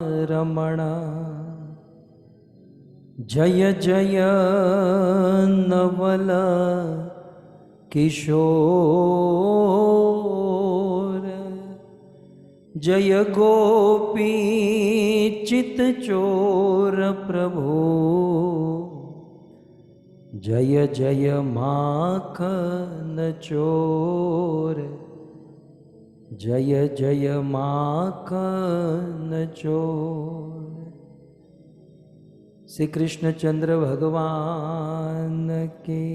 रमण जय जय नवल किशोर जय गोपी चित चोर प्रभु जय जय माखन चोर जय जय माखन चोर। श्री कृष्णचंद्र भगवान की,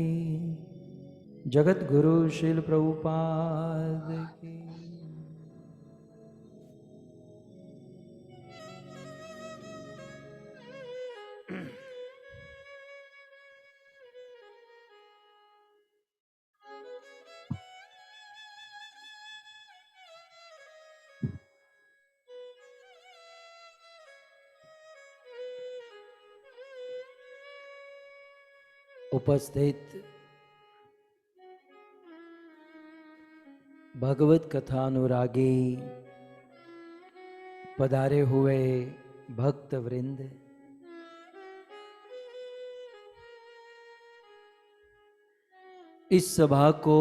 जगत गुरु श्रील प्रभुपाद की। उपस्थित भगवत कथा अनुरागी पधारे हुए भक्त वृंद, इस सभा को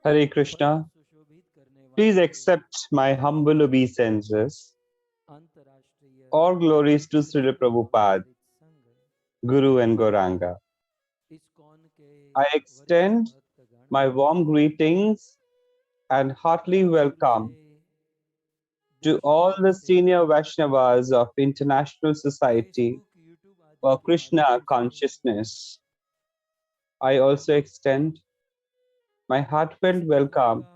Hare Krishna. Please accept my humble obeisances. All glories to Srila Prabhupada, Guru and Gauranga. I extend my warm greetings and heartily welcome to all the senior Vaishnavas of International Society for Krishna Consciousness. I also extend my heartfelt welcome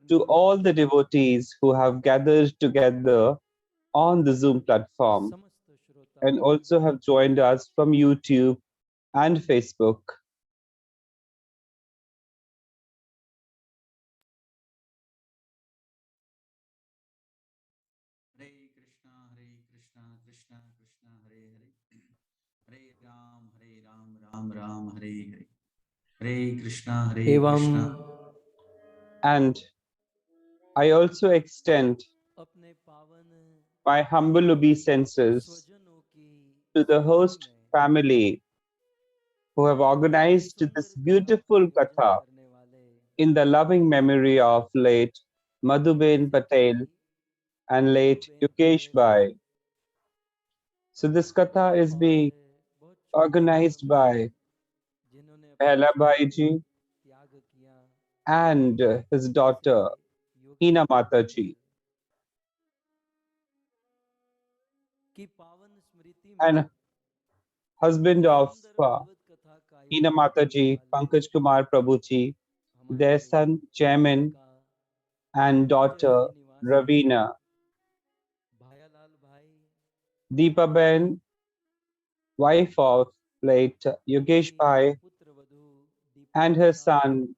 to all the devotees who have gathered together on the Zoom platform and also have joined us from YouTube and Facebook. Hare Krishna, Krishna Krishna, Hare Hare, Hare Ram, Ram Ram, Hare Hare, Hare Krishna, Krishna. And I also extend my humble obeisances to the host family who have organized this beautiful katha in the loving memory of late Madhuben Patel and late Yogesh Bhai. So this katha is being organized by Pehla Bhai ji and his daughter Hina Mata ji. And husband of Hina Mata ji, Pankaj Kumar Prabhu ji, their son Chairman and daughter Ravina. Deepa Ben, wife of late Yogesh Bhai, and her son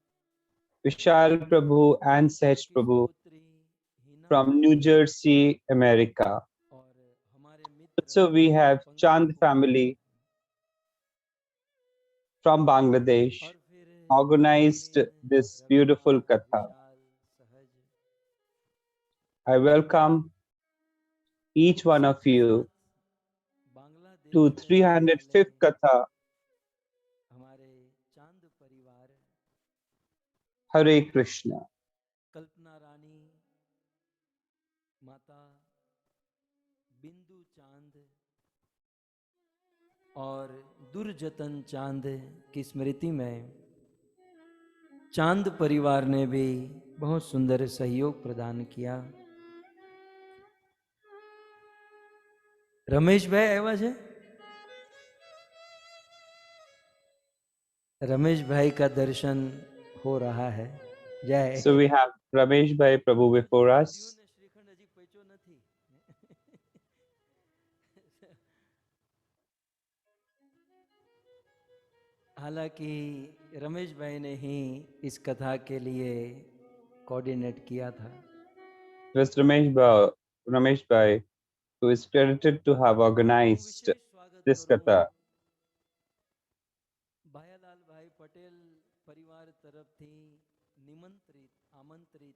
Vishal Prabhu and Sehj Prabhu from New Jersey, America. Also we have Chand family from Bangladesh organized this beautiful katha. I welcome each one of you to 305th katha. Hare Krishna. कल्पना रानी, माता बिंदु चांद और दुर्जतन चांद की स्मृति में चांद परिवार ने भी बहुत सुंदर सहयोग प्रदान किया। रमेश भाई आया है, रमेश भाई का दर्शन हो रहा है। जय। So we have Ramesh Bhai Prabhu before us. हालांकि रमेश भाई ने ही इस कथा के लिए कोऑर्डिनेट किया था। It was Ramesh Bhai who is credited to have organized this katha. भायालाल भाई पटेल परिवार तरफથી નિમંત્રિત આમંત્રિત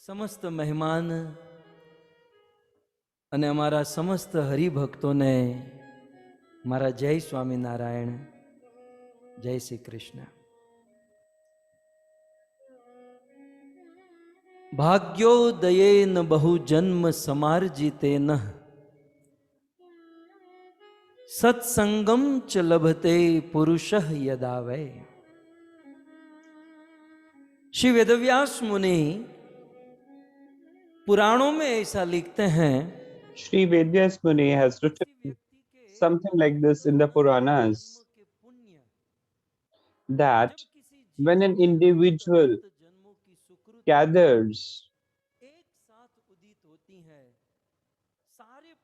સમસ્ત મહેમાન અને અમારા સમસ્ત હરિભક્તોને મારા જય સ્વામિનારાયણ, જય શ્રી કૃષ્ણ. ભાગ્યોદયેન બહુ જન્મ સમાર્જિતેન सत्संगम च लभते पुरुष यदा वै. श्री वेदव्यास मुनि पुराणों में ऐसा लिखते हैं, Sri Vedyas Muni has written something like this in the Puranas, that when an individual gathers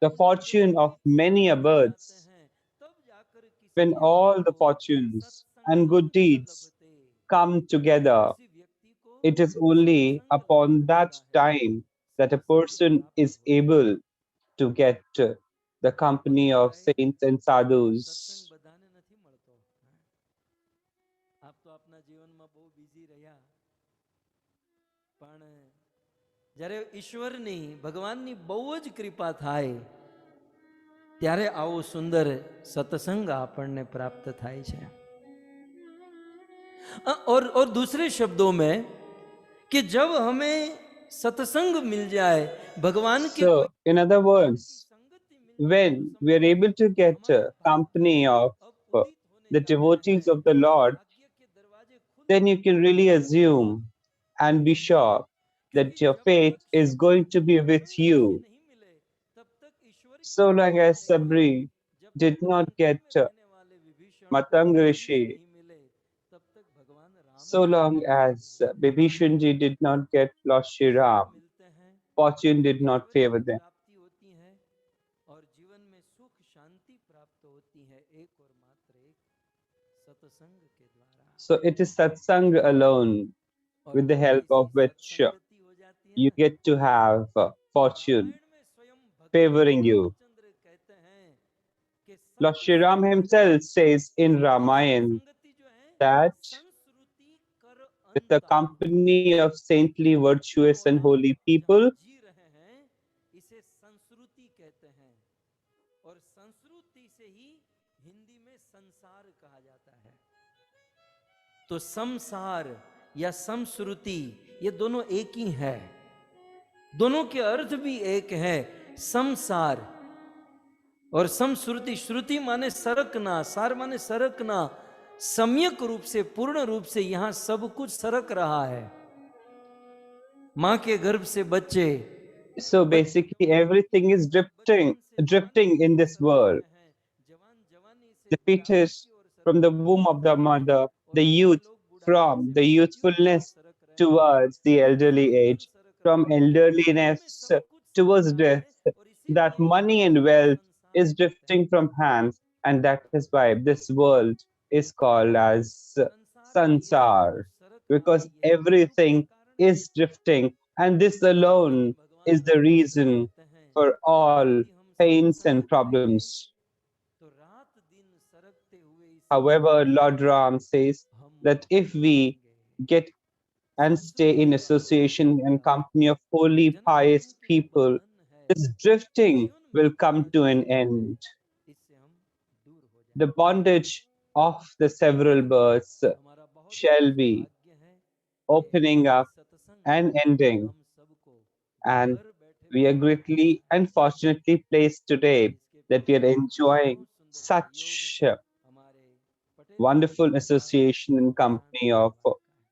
the fortune of many births, when all the fortunes and good deeds come together, it is only upon that time that a person is able to get the company of saints and sadhus. બધાને નથી મળતો. આપ તો આપના જીવનમાં બહુ busy રહ્યા, પણ જ્યારે ઈશ્વરની ભગવાનની બહુ જ કૃપા થાય ત્યારે આવો સુંદર સત્સંગ આપણને પ્રાપ્ત થાય છે. और दूसरे शब्दों में कि जब हमें सत्संग मिल जाए, भगवान की So, in other words, when we are able to get company of the devotees of the Lord, then you can really assume and be sure that your fate is going to be with you. So long as Sabri did not get Matanga Rishi, so long as Bibhishanji did not get Lord Shri Ram, fortune did not favor them. So it is satsang alone with the help of which you get to have fortune favoring you. Lord Shri Ram himself says in Ramayana that with the company of saintly, virtuous and holy people, तो संसार या संस्कृति ये दोनों एक ही है, दोनों के अर्थ भी एक है. संसार और संस्कृति, श्रुति माने सरकना, सार माने सरकना, सम्यक रूप से, पूर्ण रूप से यहां सब कुछ सरक रहा है. मां के गर्भ से बच्चे, so basically everything is drifting in this world. The fetus from the womb of the mother, the youth from the youthfulness towards the elderly age, from elderliness towards death, that money and wealth is drifting from hands, and that is why this world is called as sansar, because everything is drifting, and this alone is the reason for all pains and problems. However, Lord Ram says that if we get and stay in association and company of holy, pious people, this drifting will come to an end. The bondage of the several births shall be opening up and ending, and we are greatly and fortunately placed today that we are enjoying such wonderful association and company of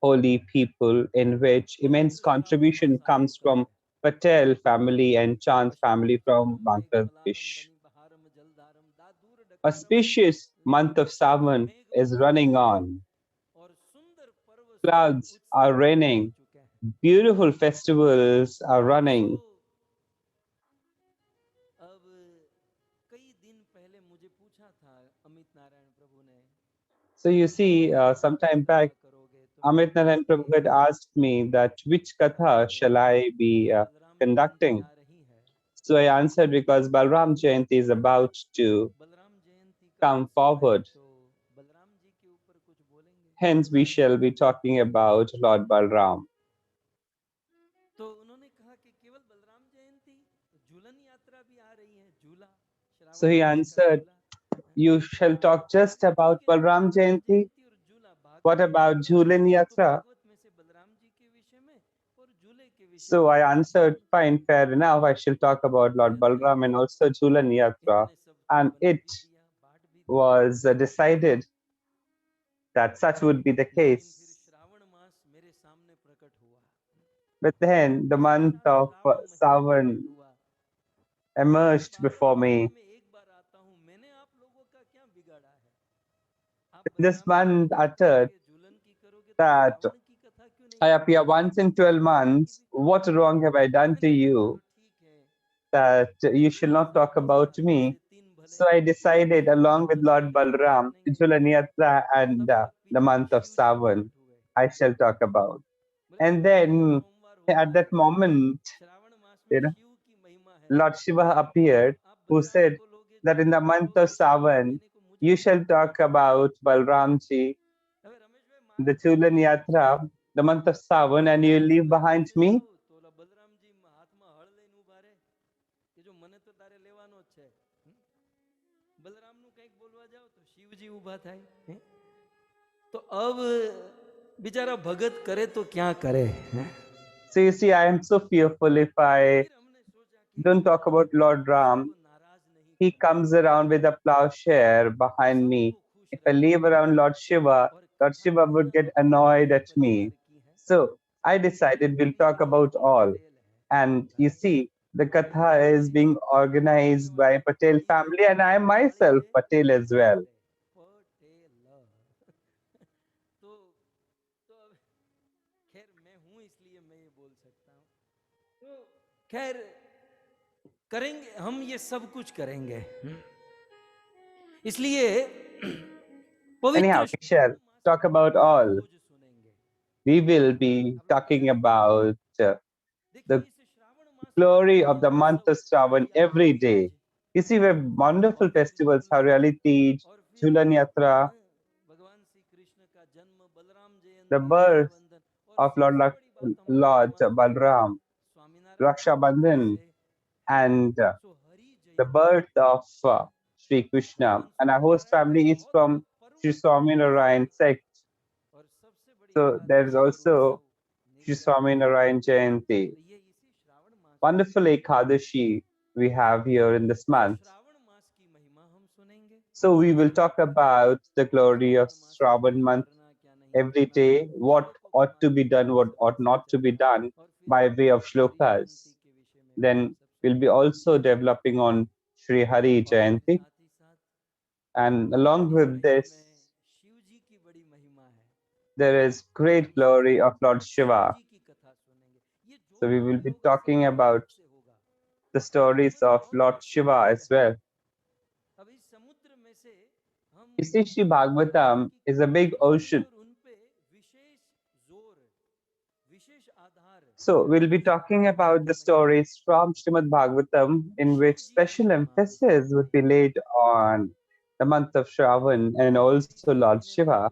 holy people, in which immense contribution comes from Patel family and Chand family from Bangladesh. Auspicious month of Sawan is running on. Clouds are raining. Beautiful festivals are running. So you see, some time back, Amit Narayan Prabhu had asked me that which katha shall I be conducting. So I answered, because Balram Jayanti is about to come forward. Hence we shall be talking about Lord Balram. तो उन्होंने झूलन यात्रा भी आ रही है, झूला So he answered, you shall talk just about Balram Jayanti. What about Jhulan Yatra? So I answered, fine, fair enough. I shall talk about Lord Balram and also Jhulan Yatra. And it was decided that such would be the case. But then the month of Sawan emerged before me. This month uttered that I appear once in 12 months. What wrong have I done to you that you shall not talk about me? So I decided, along with Lord Balram, Jhulan Yatra and the month of Sawan, I shall talk about. And then at that moment, you know, Lord Shiva appeared, who said that in the month of Sawan, you shall talk about Balramji, the Jhulan Yatra, the month of Sawan, and you leave behind me. तो अब बेचारा भगत करे तो क्या करे हैं? So you see, I am so fearful if I don't talk about Lord Ram. He comes around with a plowshare behind me. If I leave around Lord Shiva would get annoyed at me. So I decided we'll talk about all. And you see, the Katha is being organized by Patel family, and I am myself Patel as well. खैर मैं हूं इसलिए मैं ये बोल सकता हूं। तो खैर करेंगे हम, ये सब कुछ करेंगे। इसलिए Anyhow, we shall talk about all. We will be talking about the glory of the month of Shravan every day. You see, we have wonderful festivals, Haryali Tej, Jhulan Yatra, the birth of Lord Balram, Raksha Bandhan, and the birth of Sri Krishna. And our host family is from Sri Swaminarayan sect. So there is also Sri Swaminarayan Jayanti. Wonderful Ekadashi we have here in this month. So we will talk about the glory of Shravan month every day, what ought to be done, what ought not to be done by way of shlokas. Then we'll be also developing on Sri Hari Jayanti. And along with this, there is great glory of Lord Shiva. So we will be talking about the stories of Lord Shiva as well. You see, Sri Bhagavatam is a big ocean. So we'll be talking about the stories from Srimad Bhagavatam in which special emphasis would be laid on the month of Shravan and also Lord Shiva.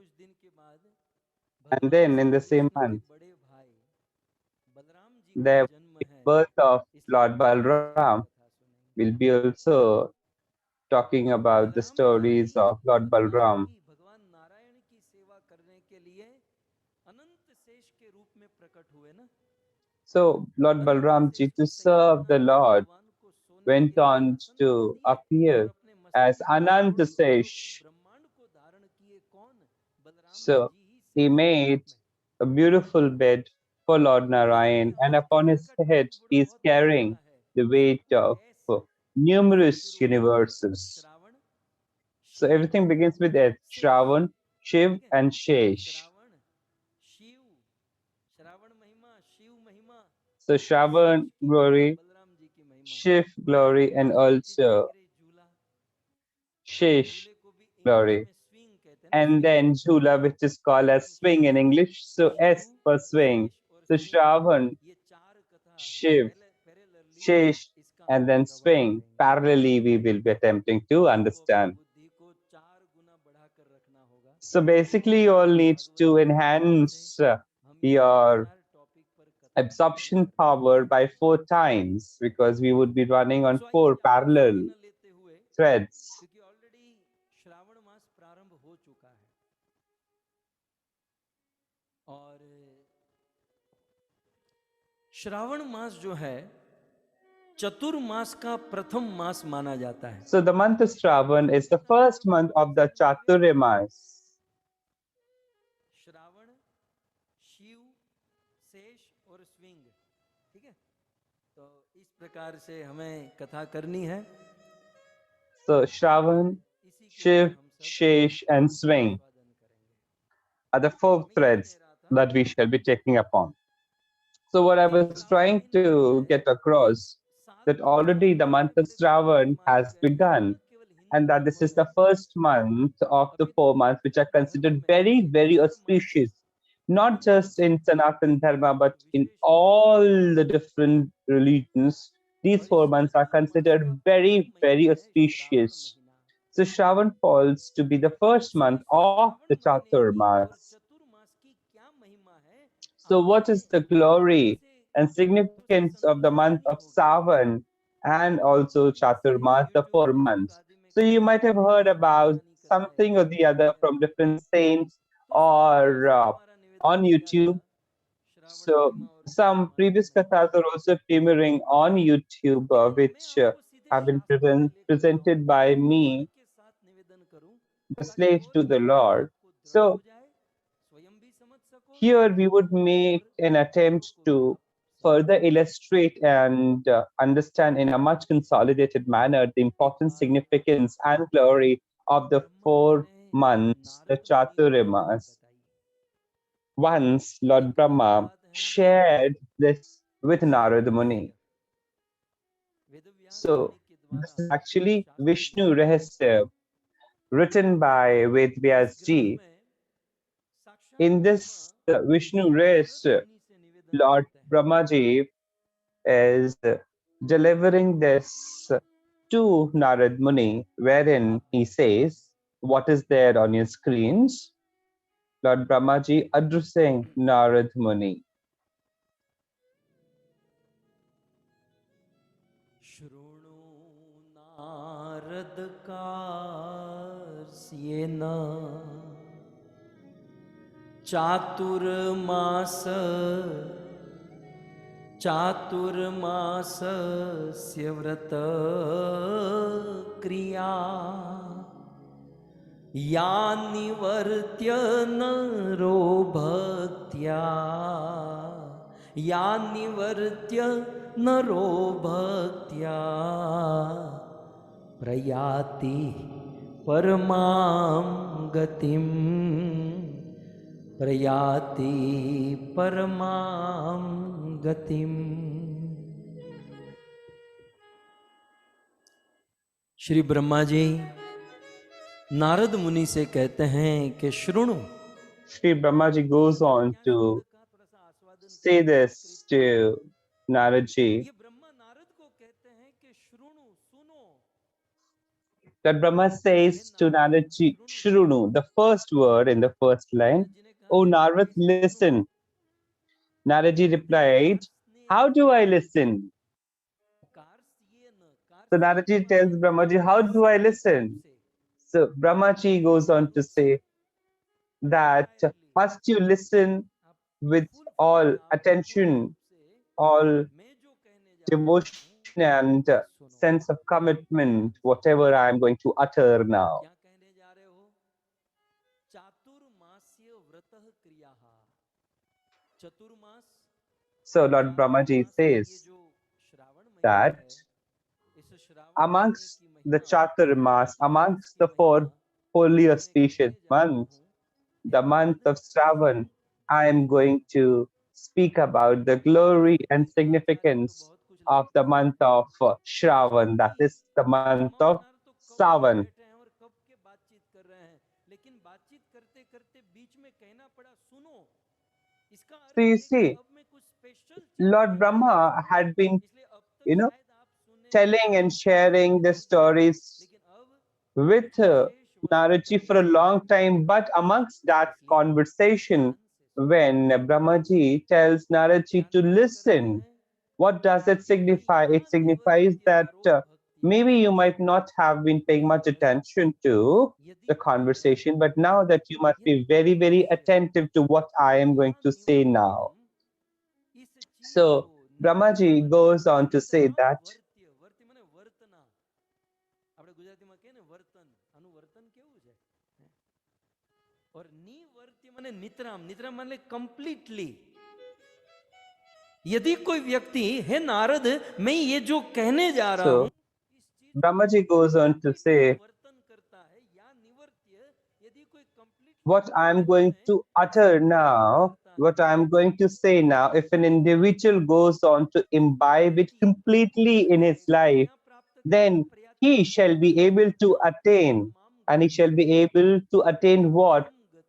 And then in the same month, the birth of Lord Balram. We'll be also talking about the stories of Lord Balram. So Lord Balram ji, to serve the Lord, went on to appear as Ananta Sesh. So he made a beautiful bed for Lord Narayan, and upon his head he is carrying the weight of numerous universes. So everything begins with S, Shravan, Shiv and Shesh. So Shravan glory, Shiv glory, and also Shesh glory. And then Jhula, which is called as swing in English. So S for swing. So Shravan, Shiv, Shesh, and then swing. Parallelly, we will be attempting to understand. So basically, you all need to enhance your absorption power by 4 times, because we would be running on 4 parallel threads. क्योंकि already Shravan मास प्रारंभ हो चुका है और श्रावण मास जो है चतुर्मास का प्रथम मास माना जाता है. So the month of Shravan is the first month of the Chaturmas. Shravan, Shiv, शेष और स्विंग. ठीक है, तो इस प्रकार से हमें कथा करनी है. So Shravan, Shiv, Shesh and Swing are the 4 threads that we shall be taking upon. So what I was trying to get across, that already the month of Shravan has begun, and that this is the first month of the 4 months which are considered very, very auspicious, not just in Sanatan Dharma, but in all the different religions. These 4 months are considered very, very auspicious. So Shravan falls to be the first month of the Chaturmas. So what is the glory and significance of the month of Savan and also Chaturmas, the 4 months? So you might have heard about something or the other from different saints or on YouTube. So some previous kathas are also premiering on YouTube, which have been presented by me, the slave to the Lord. So here we would make an attempt to further illustrate and understand in a much consolidated manner the important significance and glory of the 4 months, the Chaturmas. Once Lord Brahma shared this with Narada Muni. So this is actually Vishnu Rahasya, written by Ved Vyas ji. In this Vishnu Rahasya, Lord Brahmaji is delivering this to Narad Muni, wherein he says, what is there on your screens? Lord Brahmaji addressing Narad Muni. Shruno Narad Kasyena Chaturmasasya Vrata Kriya Yanivartya Naro Bhaktya Yanivartya Naro Bhaktya Prayati Paramam Gatim Prayati Paramam Gatim. Shri Brahma ji Narad मुनि से कहते हैं कि श्रुणु. Shri Brahmaji goes on to say this to Naradji. ये ब्रह्मा नारद को कहते हैं कि श्रुणु, सुनो. That Brahma says to Naradji, Shrunu, the first word in the first line, O Narad, listen. Naradji replied, how do I listen? So Naradji tells Brahmaji, how do I listen? So Brahmaji goes on to say that must you listen with all attention, all devotion and sense of commitment, whatever I am going to utter now. So Lord Brahmaji says that amongst the Chaturmas, amongst the 4 holy auspicious months, the month of Shravan, I am going to speak about the glory and significance of the month of Shravan, that is the month of Savan. So you see, Lord Brahma had been, telling and sharing the stories with Naradji for a long time, but amongst that conversation, when Brahmaji tells Naradji to listen, what does it signify? It signifies that maybe you might not have been paying much attention to the conversation, but now that you must be very, very attentive to what I am going to say now. So Brahmaji goes on to say that આપણે ગુજરાતીમાં કહે ને વર્તન આનું વર્તન કેવું છે और निवर्त्य माने नितराम नितराम माने कंप्लीटली यदि कोई व्यक्ति है नारद मैं ये जो कहने जा रहा हूं Brahmaji goes on to say वर्तन करता है या निवर्त्य यदि कोई complete what I am going to utter now, what I am going to say now, if an individual goes on to imbibe it completely in his life, then he shall be able to attain, and he shall be able to attain what?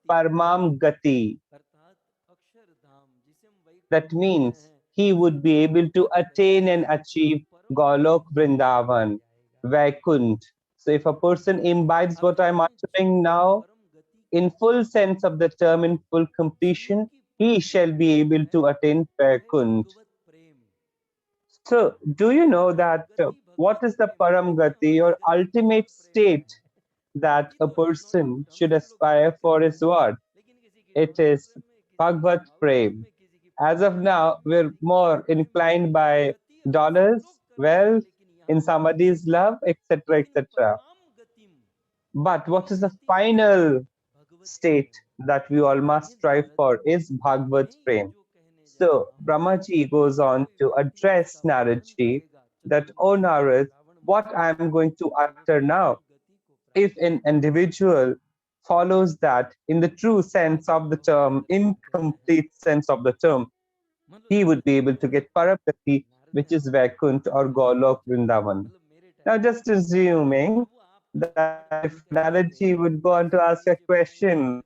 Paramam Gati. That means he would be able to attain and achieve Golok Vrindavan, Vaikunt. So if a person imbibes what I'm uttering now, in full sense of the term, in full completion, he shall be able to attain Vaikunt. So, do you know that what is the Param Gati or ultimate state that a person should aspire for is what? It is Bhagavad Prem. As of now, we're more inclined by dollars, wealth, in somebody's love, etc., etc. But what is the final state that we all must strive for is Bhagavad Prem. So Brahmaji goes on to address Naradji that, "Oh Narad, what I am going to utter now, if an individual follows that in the true sense of the term, incomplete sense of the term, he would be able to get Parapati, which is Vaikunt or Golok Vrindavan." Now just assuming that if Naradji would go on to ask a question,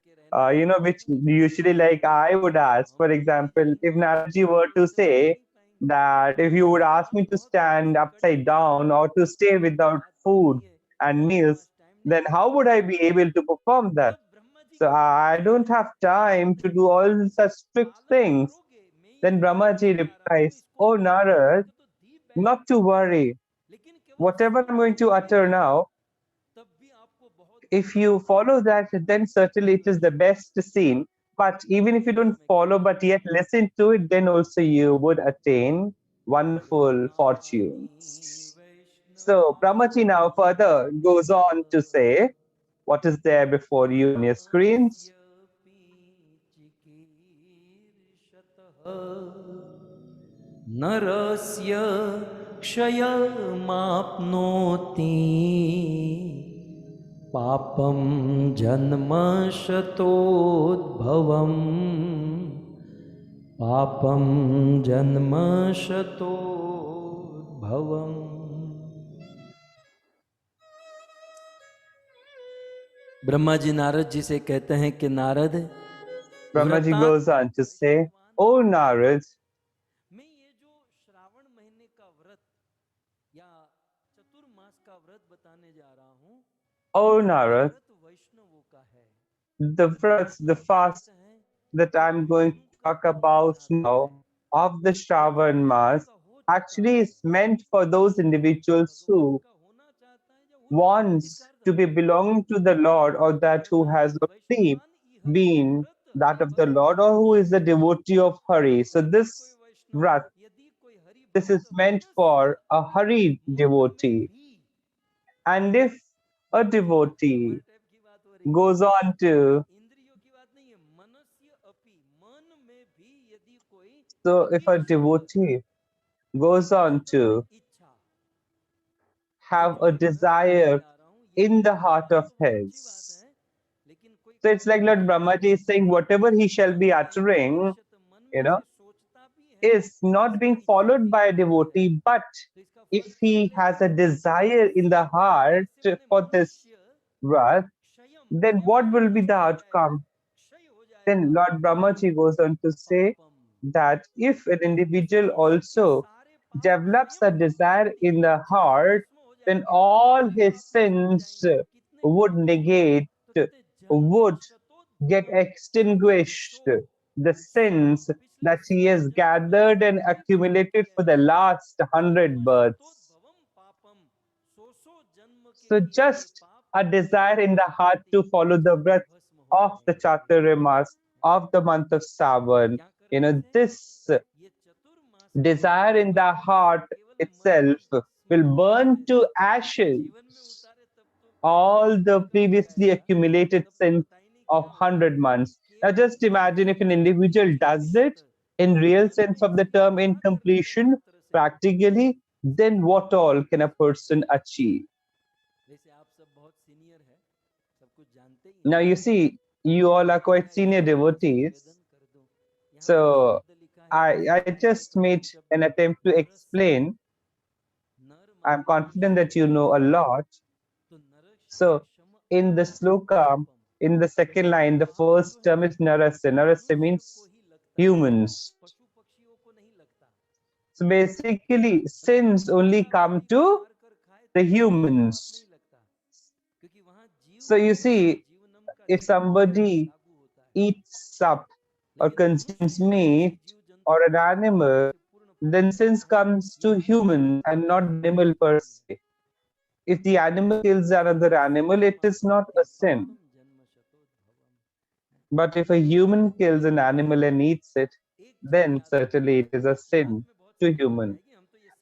which usually like I would ask, for example, if Naradji were to say that if you would ask me to stand upside down or to stay without food and meals, then how would I be able to perform that? So I don't have time to do all such strict things. Then Brahmaji replies, "Oh Narad, not to worry. Whatever I'm going to utter now, if you follow that, then certainly it is the best scene. But even if you don't follow, but yet listen to it, then also you would attain wonderful fortunes." So Brahmaji now further goes on to say, what is there before you on your screens? नरस्य क्षयमाप्नोति पापं जन्म शतोद्भवम् पापं जन्म शतोद्भवम्। ब्रह्मा जी नारद जी से कहते हैं कि Narad, Brahmaji goes on to say, "Oh Narad, मैं ये जो श्रावण महीने का व्रत या चतुर्मास का व्रत बताने जा रहा हूँ, oh Narad, व्रत वैष्णवों का है। the fast that I'm going to talk about now of the Shravan Mass actually is meant for those individuals who wants to be belonging to the Lord, or that who has already been that of the Lord, or who is a devotee of Hari." So this vrat, this is meant for a Hari devotee. And if a devotee goes on to, so if a devotee goes on to have a desire in the heart of his, so it's like Lord Brahmaji is saying whatever he shall be uttering, is not being followed by a devotee, but if he has a desire in the heart for this wrath, then what will be the outcome? Then Lord Brahmaji goes on to say that if an individual also develops a desire in the heart, then all his sins would negate, would get extinguished. the sins that he has gathered and accumulated for the last 100 births. So just a desire in the heart to follow the breath of the Chaturmas of the month of Savan, this desire in the heart itself will burn to ashes all the previously accumulated sins of 100 months. Now just imagine if an individual does it in real sense of the term, in completion, practically, then what all can a person achieve? Now you see, you all are quite senior devotees. So I just made an attempt to explain. I'm confident that you know a lot. So in the sloka, in the second line, the first term is narasya. Narasya means humans. So basically, sins only come to the humans. So you see, if somebody eats up or consumes meat or an animal, then sins comes to human and not animal per se. If the animal kills another animal, it is not a sin. But if a human kills an animal and eats it, then certainly it is a sin to human.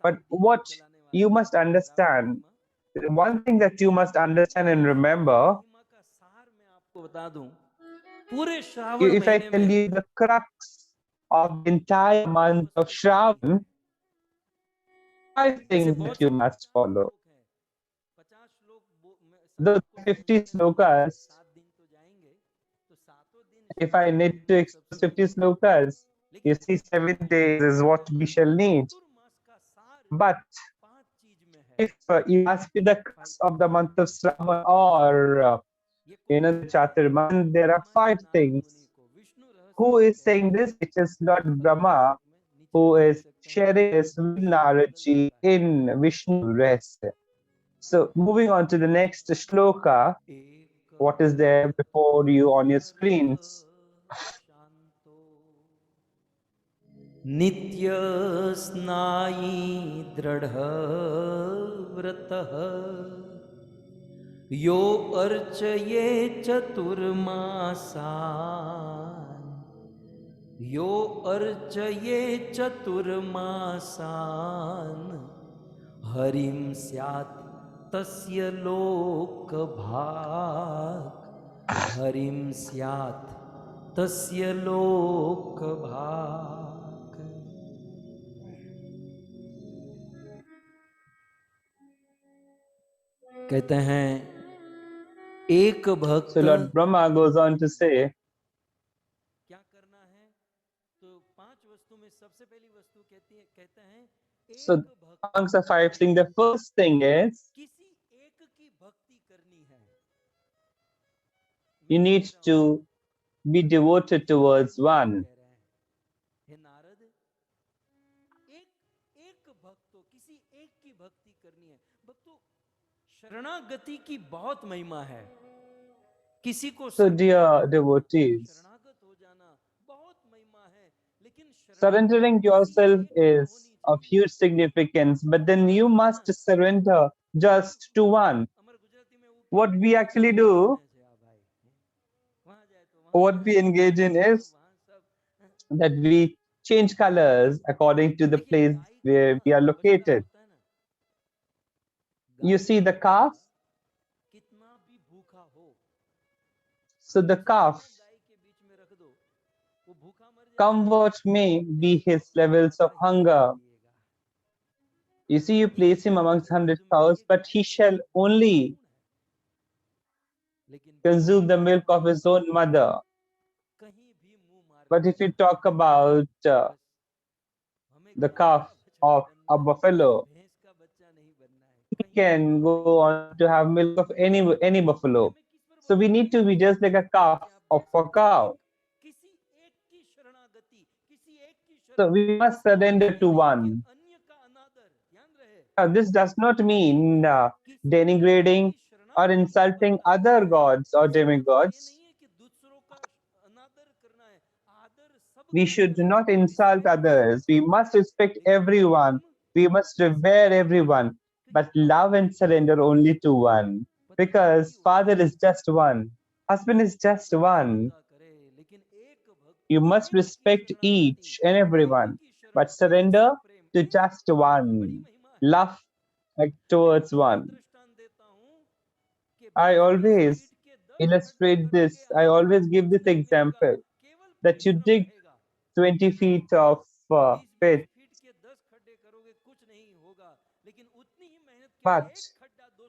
But what you must understand, one thing that you must understand and remember, if I tell you the crux of the entire month of Shravan, 5 things that you must follow. The 50 slokas, if I need to expose 50 slokas, you see 7 days is what we shall need. But if you ask me the crux of the month of Shravan or the Chaturman, there are 5 things. Who is saying this? It is Lord Brahma who is sharing this with Naradji in Vishnu rest. So moving on to the next shloka, what is there before you on your screens? नित्य स्नायी दृढ़ व्रतः यो अर्चये चतुर्मासान् यो अर्चये चतुर्मासान् हरिं स्यात् तस्य लोकभाग् हरिं स्यात् तस्य लोकभाग्। कहते हैं एक भक्त, So Lord Brahma goes on to say, क्या करना है, तो 5 वस्तु में सबसे पहली वस्तु कहते हैं so amongst the 5 things, the first thing is किसी एक की भक्ति करनी है। you need to be devoted towards one. हे नारद, एक भक्तो, किसी एक की भक्ति करनी है। भक्तों, शरणागति की बहुत महिमा है। किसी को So dear devotees, शरणागत हो जाना बहुत महिमा है, लेकिन surrendering yourself is of huge significance, but then you must surrender just to one. What we actually do, what we engage in is that we change colors according to the place where we are located. You see the calf? So the calf, come what may be his levels of hunger. You see, you place him amongst 100 cows, but he shall only consume the milk of his own mother. But if you talk about the calf of a buffalo, he can go on to have milk of any buffalo. So we need to be just like a calf of a cow. So we must surrender to one. Now, this does not mean denigrating or insulting other gods or demigods. We should not insult others. We must respect everyone. We must revere everyone, but love and surrender only to one. Because Father is just one, husband is just one. You must respect each and everyone, but surrender to just one. Love towards one. I always illustrate this. I always give this example that you dig 20 feet of pit, but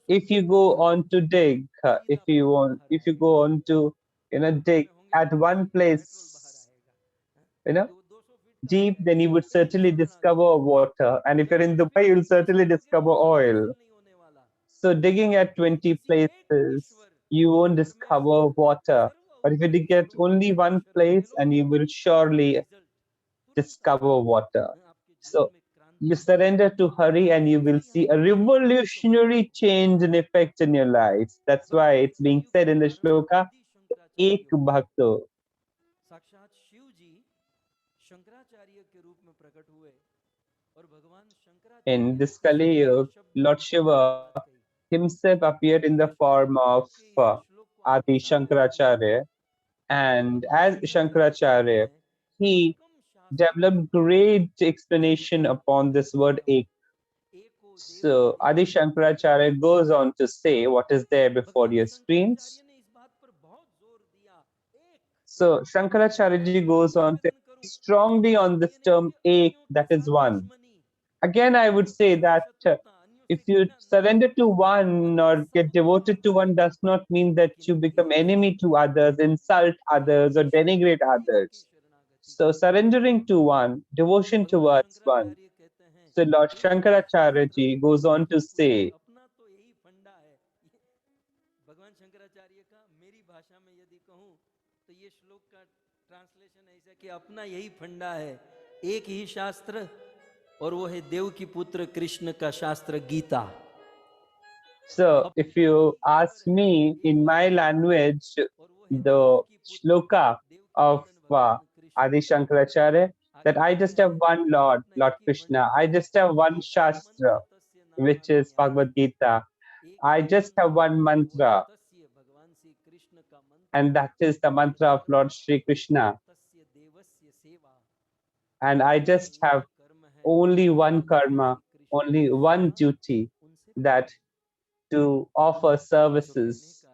if you go on to dig, if you go on to, dig at one place, you know, deep, then you would certainly discover water. And if you're in Dubai, you'll certainly discover oil. So digging at 20 places, you won't discover water. But if you dig at only one place, and you will surely discover water. So you surrender to Hari and you will see a revolutionary change and effect in your life. That's why it's being said in the shloka, Ek Bhakto. साक्षात शिव जी शंकराचार्य के रूप में प्रकट हुए और भगवान Shankaracharya In this Kali Yuga, Lord Shiva himself appeared in the form of Adi Shankaracharya, and as Shankaracharya, he developed great explanation upon this word Ek. So Adi Shankaracharya goes on to say what is there before your screens. So Shankaracharya ji goes on to strongly on this term Ek, that is one. Again, I would say that if you surrender to one or get devoted to one does not mean that you become enemy to others, insult others, or denigrate others. So surrendering to one, devotion towards one. So Lord Shankaracharya ji goes on to say, भगवान शंकराचार्य का मेरी भाषा में यदि कहूं तो ये श्लोक का ट्रांसलेशन ऐसा कि अपना यही फंडा है, एक ही शास्त्र, और वो है देव की पुत्र कृष्ण का शास्त्र Gita. So if you ask me in my language, the shloka of Adi Shankaracharya, that I just have one Lord, Lord Krishna. I just have one Shastra, which is Bhagavad Gita. I just have one mantra, and that is the mantra of Lord Shri Krishna. And I just have only one karma, only one duty, that to offer services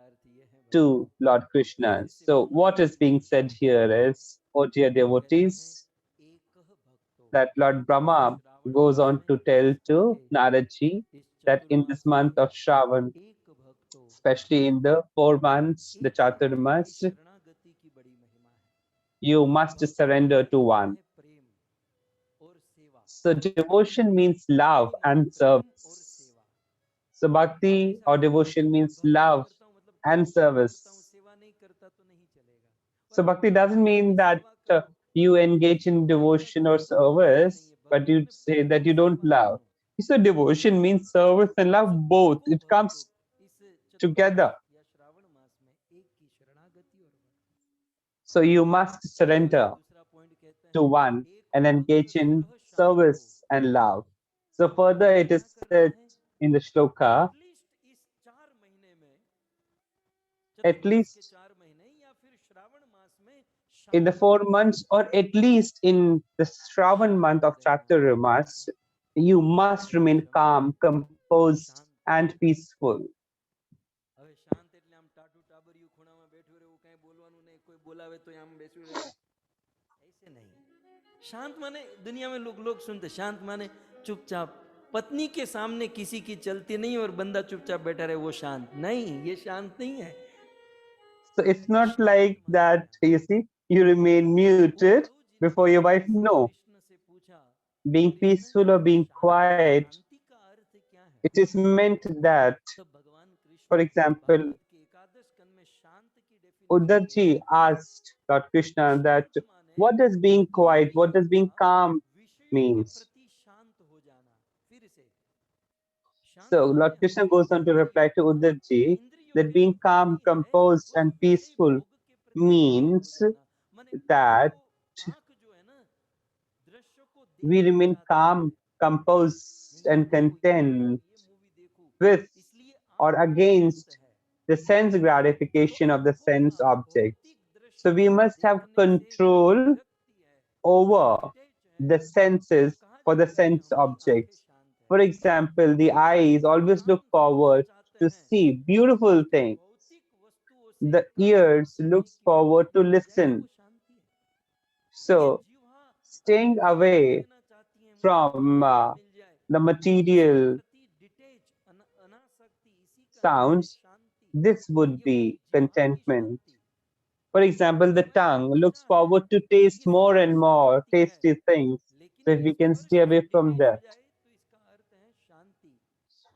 to Lord Krishna. So what is being said here is, oh dear devotees, that Lord Brahma goes on to tell to Naradji that in this month of Shravan, especially in the 4 months, the Chaturmas, you must surrender to one. So devotion means love and service. So bhakti or devotion means love and service. So bhakti doesn't mean that you engage in devotion or service, but you say that you don't love. So devotion means service and love, both. It comes together. So you must surrender to one and engage in service and love. So further it is said in the shloka, at least in the 4 months, or at least in the Shravan month of Chaturmas, you must remain calm, composed, and peaceful. शांत माने दुनिया में लोग सुनते शांत माने चुपचाप, पत्नी के सामने किसी की चलती नहीं और बंदा चुपचाप बैठा रहे, वो शांत नहीं, ये शांत नहीं है. So it's not like that, you see, you remain muted before your wife. No. Being peaceful or being quiet, it is meant that, for example, Uddhavji asked Lord Krishna that what does being quiet, what does being calm means? So Lord Krishna goes on to reply to Uddhavji that being calm, composed, and peaceful means that we remain calm, composed, and content with or against the sense gratification of the sense objects. So we must have control over the senses for the sense objects. For example, the eyes always look forward to see beautiful things. The ears looks forward to listen. So staying away from the material sounds, this would be contentment. For example, the tongue looks forward to taste more and more tasty things. So if we can stay away from that.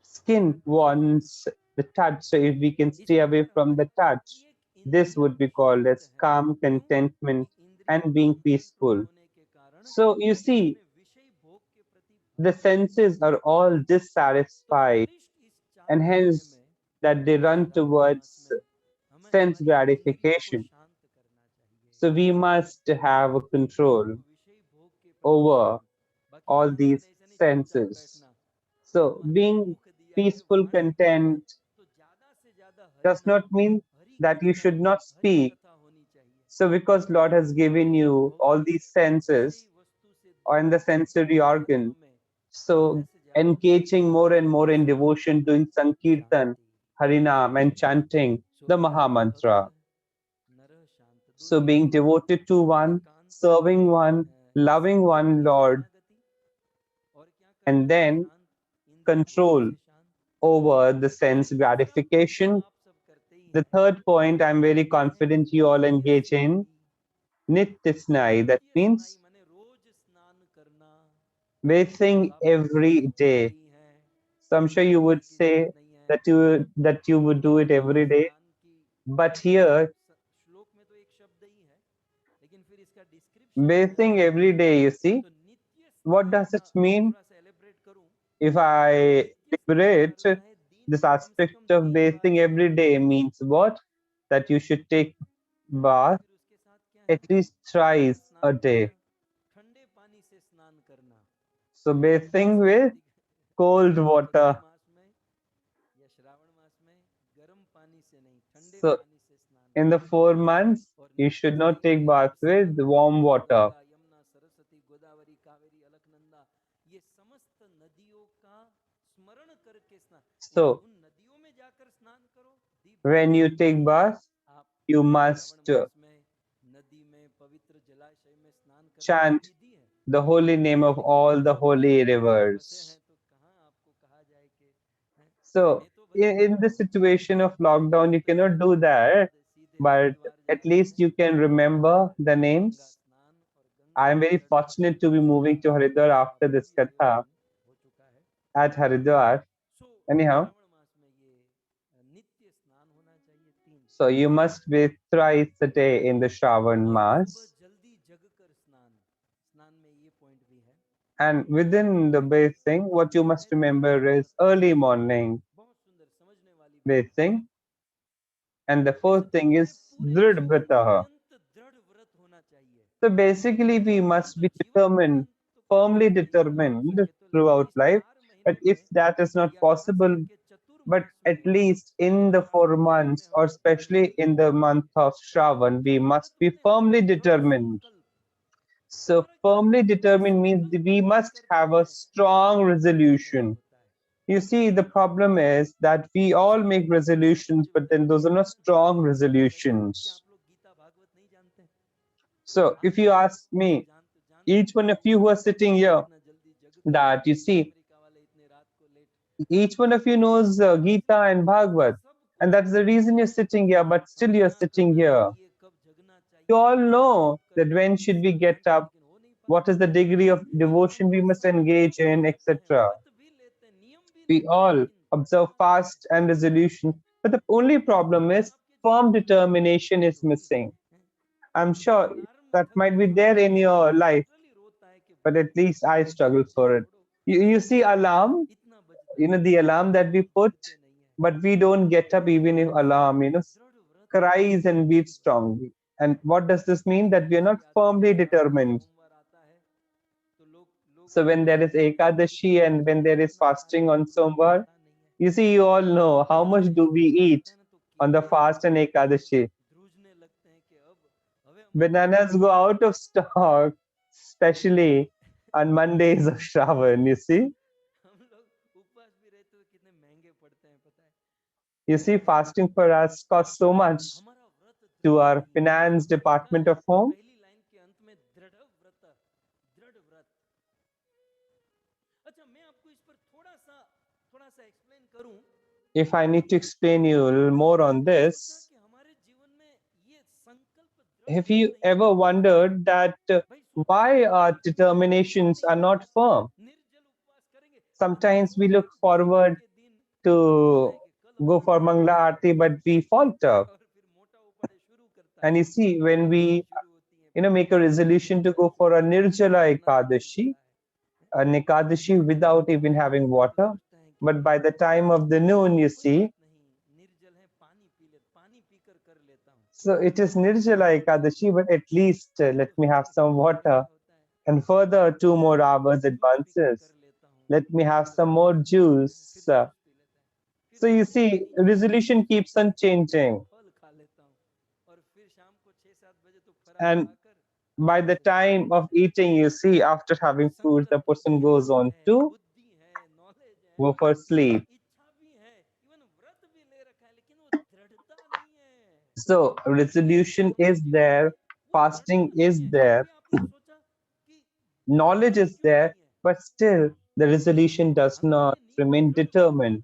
Skin wants the touch. So if we can stay away from the touch, this would be called as calm, contentment, and being peaceful. So you see, the senses are all dissatisfied, and hence that they run towards sense gratification. So we must have a control over all these senses. So being peaceful, content does not mean that you should not speak. So because Lord has given you all these senses and the sensory organ, so engaging more and more in devotion, doing Sankirtan, Harinam, and chanting the Maha Mantra. So being devoted to one, serving one, loving one Lord, and then control over the sense gratification. The third point I'm very confident you all engage in, Nitya Snai, that means bathing every day. So I'm sure you would say that you would do it every day. But here, bathing every day, you see, what does it mean? If I liberate this aspect of bathing every day means what? That you should take bath at least thrice a day. So bathing with cold water. So in the 4 months, you should not take bath with warm water. So when you take bath, you must chant the holy name of all the holy rivers. So in the situation of lockdown, you cannot do that, but at least you can remember the names. I am very fortunate to be moving to Haridwar after this katha at Haridwar. Anyhow, so you must bathe thrice a day in the Shravan Mass. And within the bathing, what you must remember is early morning bathing. And the fourth thing is Drid Vrataha. So basically, we must be determined, firmly determined throughout life. But if that is not possible, but at least in the 4 months, or especially in the month of Shravan, we must be firmly determined. So firmly determined means we must have a strong resolution. You see, the problem is that we all make resolutions, but then those are not strong resolutions. So if you ask me, each one of you who are sitting here, that you see, each one of you knows Gita and Bhagavad, and that's the reason you're sitting here, but still you're sitting here. You all know that when should we get up, what is the degree of devotion we must engage in, etc. We all observe fast and resolution, but the only problem is firm determination is missing. I'm sure that might be there in your life, but at least I struggle for it. You see alarm, the alarm that we put, but we don't get up even if alarm, cries and beats strongly. And what does this mean? That we are not firmly determined. So when there is Ekadashi and when there is fasting on Somvar, you see, you all know how much do we eat on the fast and Ekadashi. Bananas go out of stock, especially on Mondays of Shravan, you see. You see, fasting for us costs so much to our finance department of home. If I need to explain you a little more on this, have you ever wondered that why our determinations are not firm? Sometimes we look forward to go for Mangla Aarti, but we falter. And you see, when we make a resolution to go for a Nirjala Ekadashi, an Ekadashi without even having water, but by the time of the noon, you see, so it is Nirjala Ekadashi, but at least let me have some water. And further 2 more hours advances, let me have some more juice. So you see, resolution keeps on changing. And by the time of eating, you see, after having food, the person goes on to go for sleep. So resolution is there, fasting is there, knowledge is there, but still the resolution does not remain determined.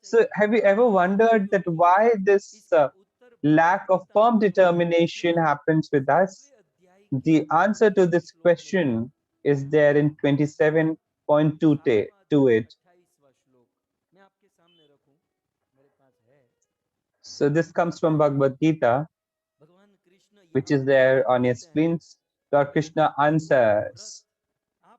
So have you ever wondered that why this lack of firm determination happens with us? The answer to this question is there in 27.2 to it. So this comes from Bhagavad Gita, which is there on your screens. Lord Krishna answers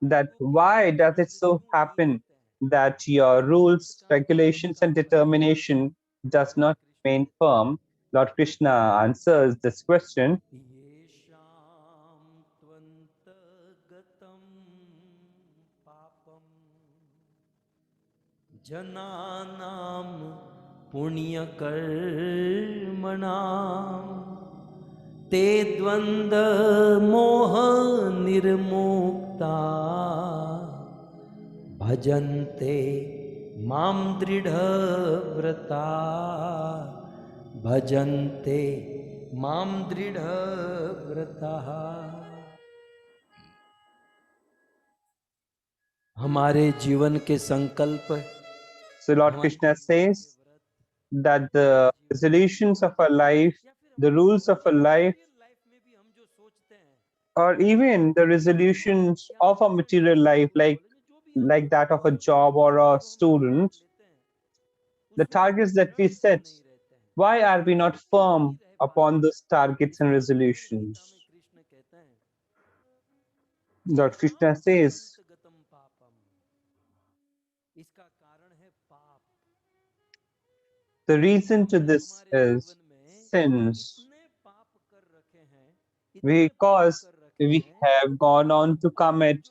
that why does it so happen that your rules, regulations, and determination does not remain firm? Lord Krishna answers this question. जनानां पुण्यकर्मणां ते द्वन्द्वमोह निर्मुक्ता भजन्ते मां दृढव्रता भजन्ते मां दृढव्रताः। हमारे जीवन के संकल्प, So Lord Krishna says that the resolutions of our life, the rules of our life, or even the resolutions of a material life, like that of a job or a student, the targets that we set, why are we not firm upon those targets and resolutions? Lord Krishna says, the reason to this is sins, because we have gone on to commit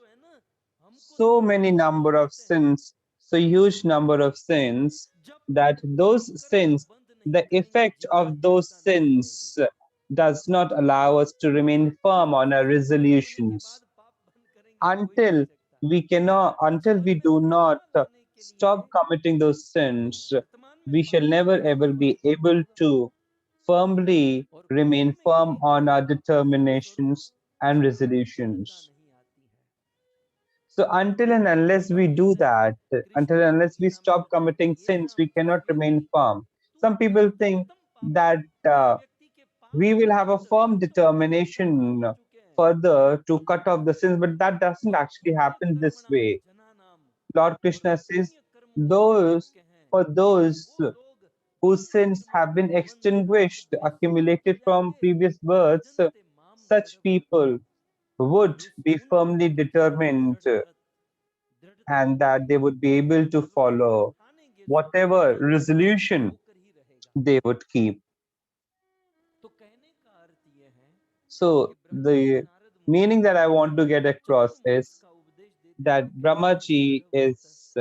so many number of sins, so huge number of sins, that those sins, the effect of those sins does not allow us to remain firm on our resolutions. Until we do not stop committing those sins, we shall never ever be able to firmly remain firm on our determinations and resolutions. So until and unless we do that, until and unless we stop committing sins, we cannot remain firm. Some people think that we will have a firm determination further to cut off the sins, but that doesn't actually happen this way. Lord Krishna says, for those whose sins have been extinguished, accumulated from previous births, such people would be firmly determined and that they would be able to follow whatever resolution they would keep. So the meaning that I want to get across is that Brahmaji is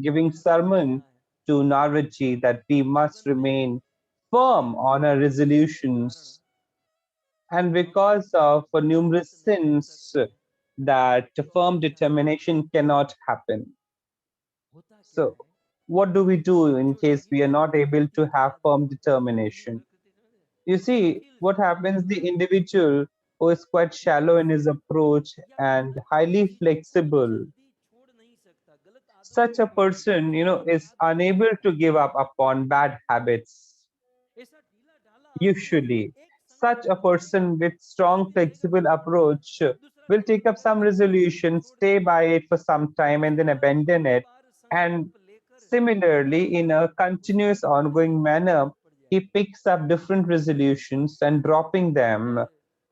giving sermon to Naradji that we must remain firm on our resolutions, and because of numerous sins, that firm determination cannot happen. So, what do we do in case we are not able to have firm determination? You see, what happens, the individual who is quite shallow in his approach and highly flexible, such a person, is unable to give up upon bad habits. Usually, such a person with strong flexible approach will take up some resolution, stay by it for some time, and then abandon it. And similarly, in a continuous ongoing manner, he picks up different resolutions and dropping them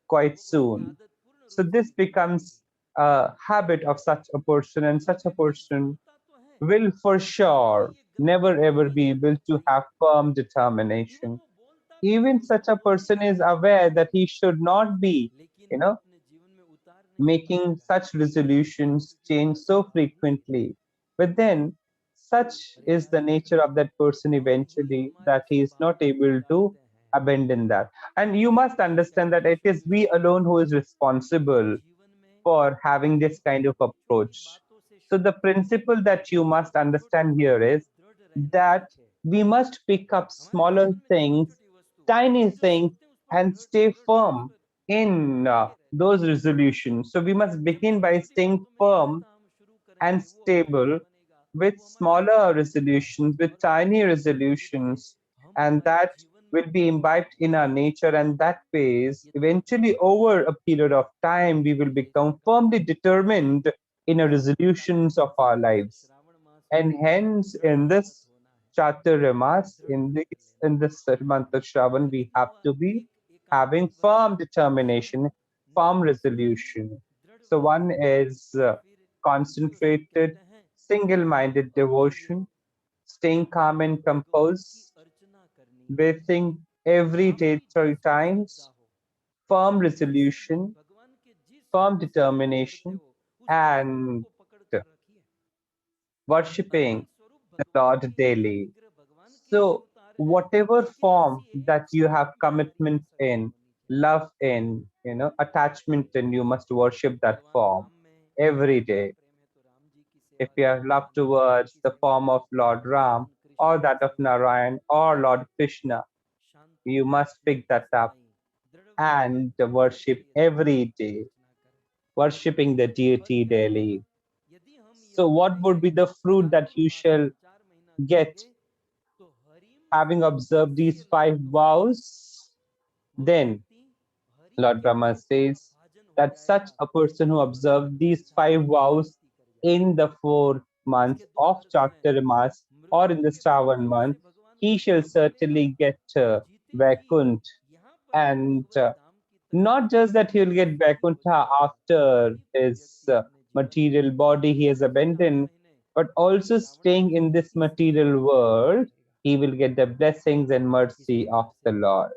quite soon. So this becomes a habit of such a person, and such a person will for sure never ever be able to have firm determination. Even such a person is aware that he should not be, you know, making such resolutions change so frequently. But then, such is the nature of that person eventually that he is not able to abandon that. And you must understand that it is we alone who is responsible for having this kind of approach. So, the principle that you must understand here is that we must pick up smaller things, tiny things, and stay firm in those resolutions. So, we must begin by staying firm and stable with smaller resolutions, with tiny resolutions, and that will be imbibed in our nature. And that ways, eventually, over a period of time, we will become firmly determined in the resolutions of our lives. And hence, in this Chaturmas, in this month of Shravan, we have to be having firm determination, firm resolution. So one is concentrated, single-minded devotion, staying calm and composed, breathing every day 3 times, firm resolution, firm determination, and worshipping the Lord daily. So, whatever form that you have commitment in, love in, attachment in, you must worship that form every day. If you have love towards the form of Lord Ram or that of Narayan or Lord Krishna, you must pick that up and worship every day, worshipping the deity daily. So, what would be the fruit that you shall get having observed these 5 vows? Then Lord Brahma says that such a person who observes these 5 vows in the 4 months of Chaturmas or in the Shravan month, he shall certainly get Vaikunt. And not just that he will get Vaikuntha after his material body he has abandoned, but also staying in this material world, he will get the blessings and mercy of the Lord.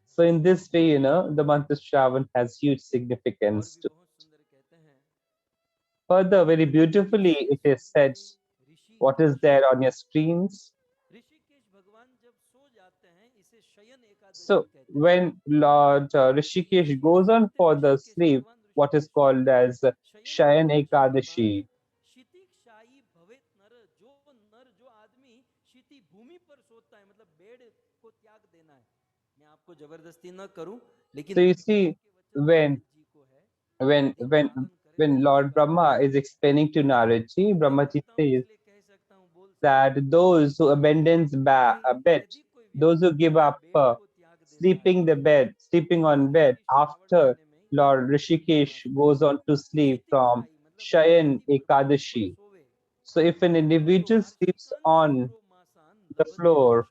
So in this way, the month of Shravan has huge significance. Further, very beautifully, it is said what is there on your screens. So when Lord Rishikesh goes on for the sleep, what is called as Shayan Ekadashi. So you see, when when when when Lord Brahma is explaining to Naradji, Brahmaji says that those who abandons a bed, those who give up sleeping on bed after Lord Rishikesh goes on to sleep from Shayan Ekadashi. So if an individual sleeps on the floor,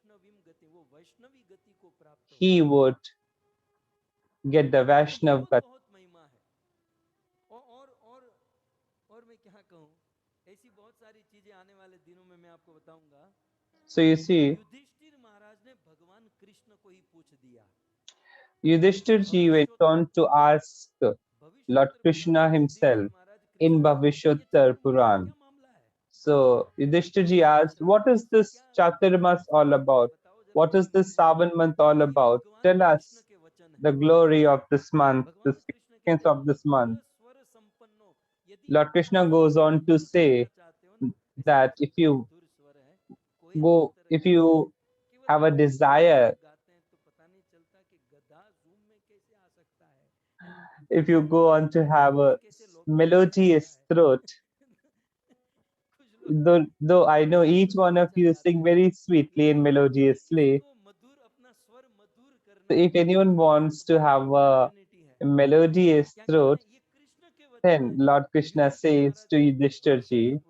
he would get the Vaishnav Gati. So you see, Yudhishthir ji went on to ask Lord Krishna himself in Bhavishyotter Puran. So Yudhishthirji asked, what is this Chaturmas all about? What is this Savan month all about? Tell us the glory of this month, the significance of this month. Lord Krishna goes on to say that if you have a desire, if you go on to have a melodious throat, though I know each one of you sing very sweetly and melodiously, so if anyone wants to have a melodious throat, then Lord Krishna says to Yudhishthirji,